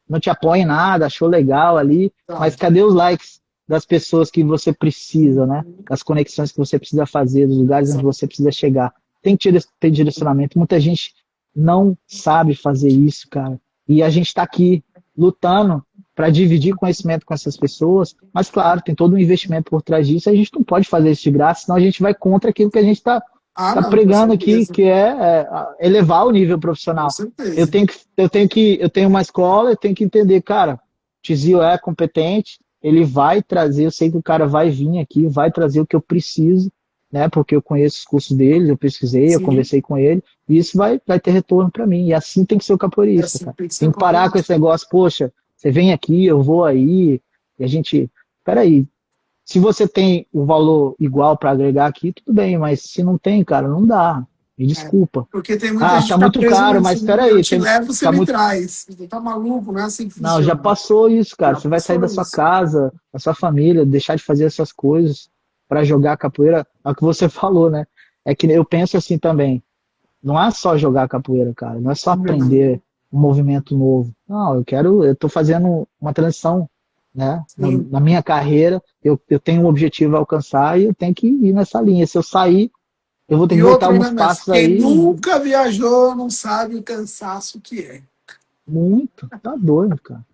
não te apoia em nada, achou legal ali, tá. mas cadê os likes das pessoas que você precisa, né? Das conexões que você precisa fazer, dos lugares onde você precisa chegar. Tem que ter direcionamento. Muita gente não sabe fazer isso, cara. E a gente está aqui lutando para dividir conhecimento com essas pessoas, mas claro, tem todo um investimento por trás disso. A gente não pode fazer isso de graça, senão a gente vai contra aquilo que a gente está Ah, tá não, com pregando aqui, certeza. que elevar o nível Com profissional. certeza. Eu tenho uma escola, eu tenho que entender, cara, o Tizio é competente, ele vai trazer, eu sei que o cara vai vir aqui, vai trazer o que eu preciso, né? Porque eu conheço os cursos dele, eu pesquisei, eu Sim, conversei com ele, e isso vai ter retorno para mim. E assim tem que ser o é capoeirista, assim, cara. tem que ser Tem que parar com esse negócio, poxa, você vem aqui, eu vou aí, e a gente. Peraí, se você tem o valor igual para agregar aqui, tudo bem, mas se não tem, cara, não dá. Me é. desculpa. Porque tem muita Ah, gente que tá fica muito preso caro, nisso, mas né? Eu peraí, te levo, você tá me muito. traz. Você tá maluco, não é assim que Não, já funciona. passou isso, cara. Já Você vai sair passou da sua isso. casa, da sua família, deixar de fazer essas coisas para jogar capoeira. É o que você falou, né? É que eu penso assim também. Não é só jogar capoeira, cara. Não é só aprender um movimento novo. Não, eu tô fazendo uma transição, né? Sim. Na minha carreira, eu tenho um objetivo a alcançar e eu tenho que ir nessa linha. Se eu sair, eu vou ter E que voltar outra, né, alguns Messi? passos Quem aí. nunca viajou não sabe o cansaço que é. Muito, tá doido, cara.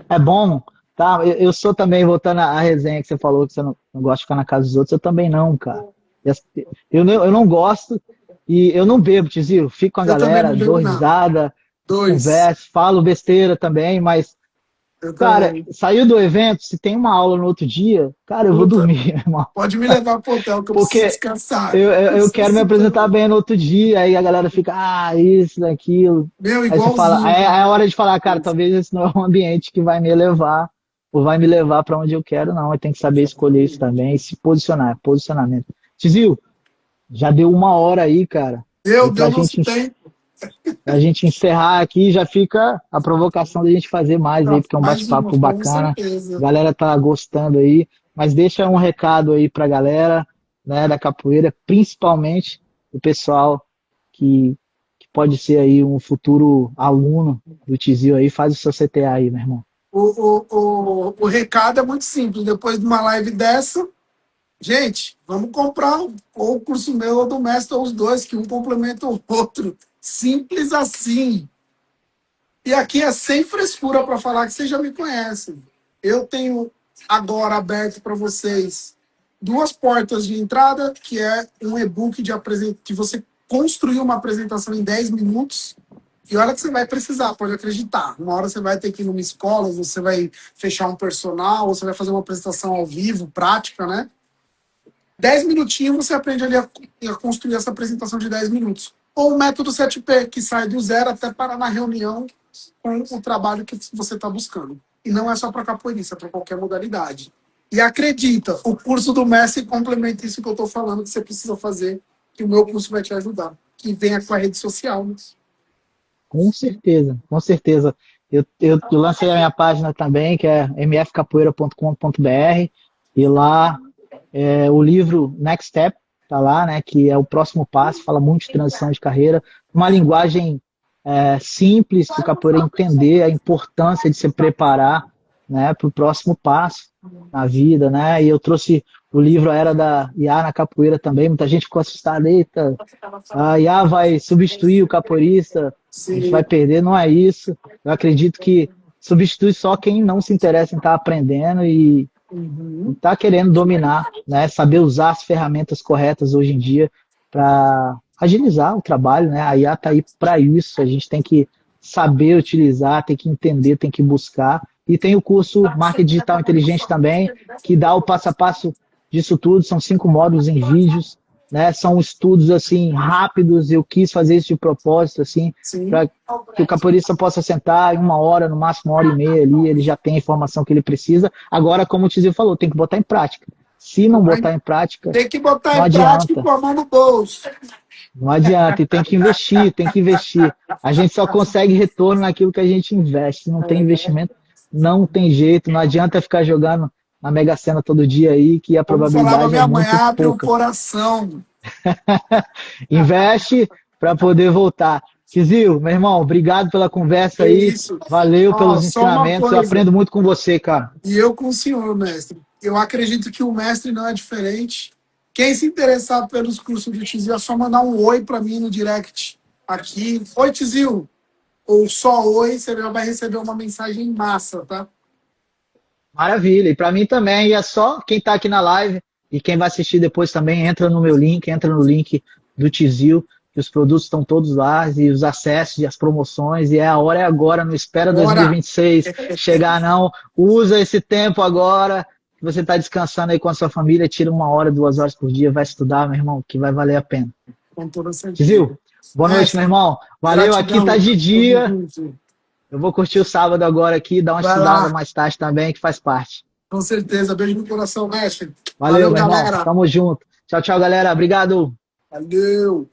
É bom, tá? Eu sou também, voltando à resenha que você falou, que você não gosta de ficar na casa dos outros, eu também não, cara. Eu não gosto e eu não bebo, Tizio. Fico com a Eu também galera, não dou bebo, não. risada, Dois. converso, falo besteira também, mas, Eu cara, também. saiu do evento, se tem uma aula no outro dia, cara, eu vou Puta, dormir, irmão. pode me levar pro hotel que eu preciso Porque descansar. eu quero me Preciso apresentar também. bem no outro dia, aí a galera fica, isso, daquilo. Meu, Aí você fala, igualzinho, aí cara. é hora de falar, cara, talvez esse não é um ambiente que vai me elevar, ou vai me levar para onde eu quero, não. Eu tenho que saber escolher isso também e se posicionar, posicionamento. Tizil, já deu uma hora aí, cara. E Deu nosso tempo. pra gente encerrar aqui, já fica a provocação da gente fazer mais aí, porque é um Mais uma, bate-papo com bacana. A certeza. galera tá gostando aí. Mas deixa um recado aí pra galera, né, da capoeira, principalmente o pessoal que, que pode ser aí um futuro aluno do Tizil aí. Faz o seu CTA aí, meu irmão. O recado é muito simples. Depois de uma live dessa, gente, vamos comprar ou o curso meu ou do mestre, ou os dois, que um complementa o outro. Simples assim. E aqui é sem frescura para falar que vocês já me conhecem. Eu tenho agora aberto para vocês duas portas de entrada, que é um e-book de você construir uma apresentação em 10 minutos. E olha que você vai precisar, pode acreditar. Uma hora você vai ter que ir numa escola, você vai fechar um personal, você vai fazer uma apresentação ao vivo, prática, né? 10 minutinhos você aprende ali a construir essa apresentação de 10 minutos. Ou o método 7P, que sai do zero até parar na reunião com o trabalho que você está buscando. E não é só para capoeirista, é para qualquer modalidade. E acredita, o curso do mestre complementa isso que eu estou falando, que você precisa fazer, que o meu curso vai te ajudar. Que venha com a rede social. Né? Com certeza, com certeza. Eu lancei a minha página também, que é mfcapoeira.com.br, e lá o livro Next Step tá lá, né, que é o próximo passo, fala muito de transição de carreira, uma linguagem simples para o capoeira entender a importância de se preparar, né, para o próximo passo na vida, né, e eu trouxe o livro A Era da IA na capoeira também, muita gente ficou assustada, eita, a IA vai substituir o capoeirista, a gente vai perder, não é isso, eu acredito que substitui só quem não se interessa em estar aprendendo e está querendo dominar, né? Saber usar as ferramentas corretas hoje em dia para agilizar o trabalho, né? A IA está aí para isso, a gente tem que saber utilizar, tem que entender, tem que buscar. E tem o curso Marketing Digital Inteligente também, que dá o passo a passo disso tudo, são 5 módulos em vídeos, né? São estudos assim rápidos, eu quis fazer isso de propósito, assim, para que o capoeirista possa sentar em 1 hora, no máximo 1 hora e meia ali, ele já tem a informação que ele precisa. Agora, como o Tizio falou, tem que botar em prática. Se não botar em prática, tem que botar não em prática adianta. com a mão no bolso. Não adianta, e tem que investir, tem que investir. A gente só consegue retorno naquilo que a gente investe. Se não tem investimento, não tem jeito. Não adianta ficar jogando na Mega Sena todo dia aí, que a Como falava probabilidade é minha mãe, muito abre o pouca. coração. Investe para poder voltar. Tizio, meu irmão, obrigado pela conversa É aí. isso. Valeu pelos Só uma ensinamentos. Eu coisa. aprendo muito com você, cara. E eu com o senhor, mestre. Eu acredito que o mestre não é diferente. Quem se interessar pelos cursos do Tizio, é só mandar um oi para mim no direct aqui. Oi, Tizio. Ou só oi, você já vai receber uma mensagem massa, tá? Maravilha. E para mim também. E é só quem está aqui na live e quem vai assistir depois também, entra no meu link, entra no link do Tizio, que os produtos estão todos lá, e os acessos e as promoções, e a hora é agora, não espera 2026 chegar não, usa esse tempo agora, que você está descansando aí com a sua família, tira 1 hora, 2 horas por dia, vai estudar, meu irmão, que vai valer a pena. Com toda certeza. Tizio, boa noite, meu irmão. Valeu, gratidão. Aqui tá de dia. Eu vou curtir o sábado agora aqui, dar uma estudada mais tarde também, que faz parte. Com certeza. Beijo no coração, mestre. Valeu, meu galera. irmão. Tamo junto. Tchau, tchau, galera. Obrigado. Valeu.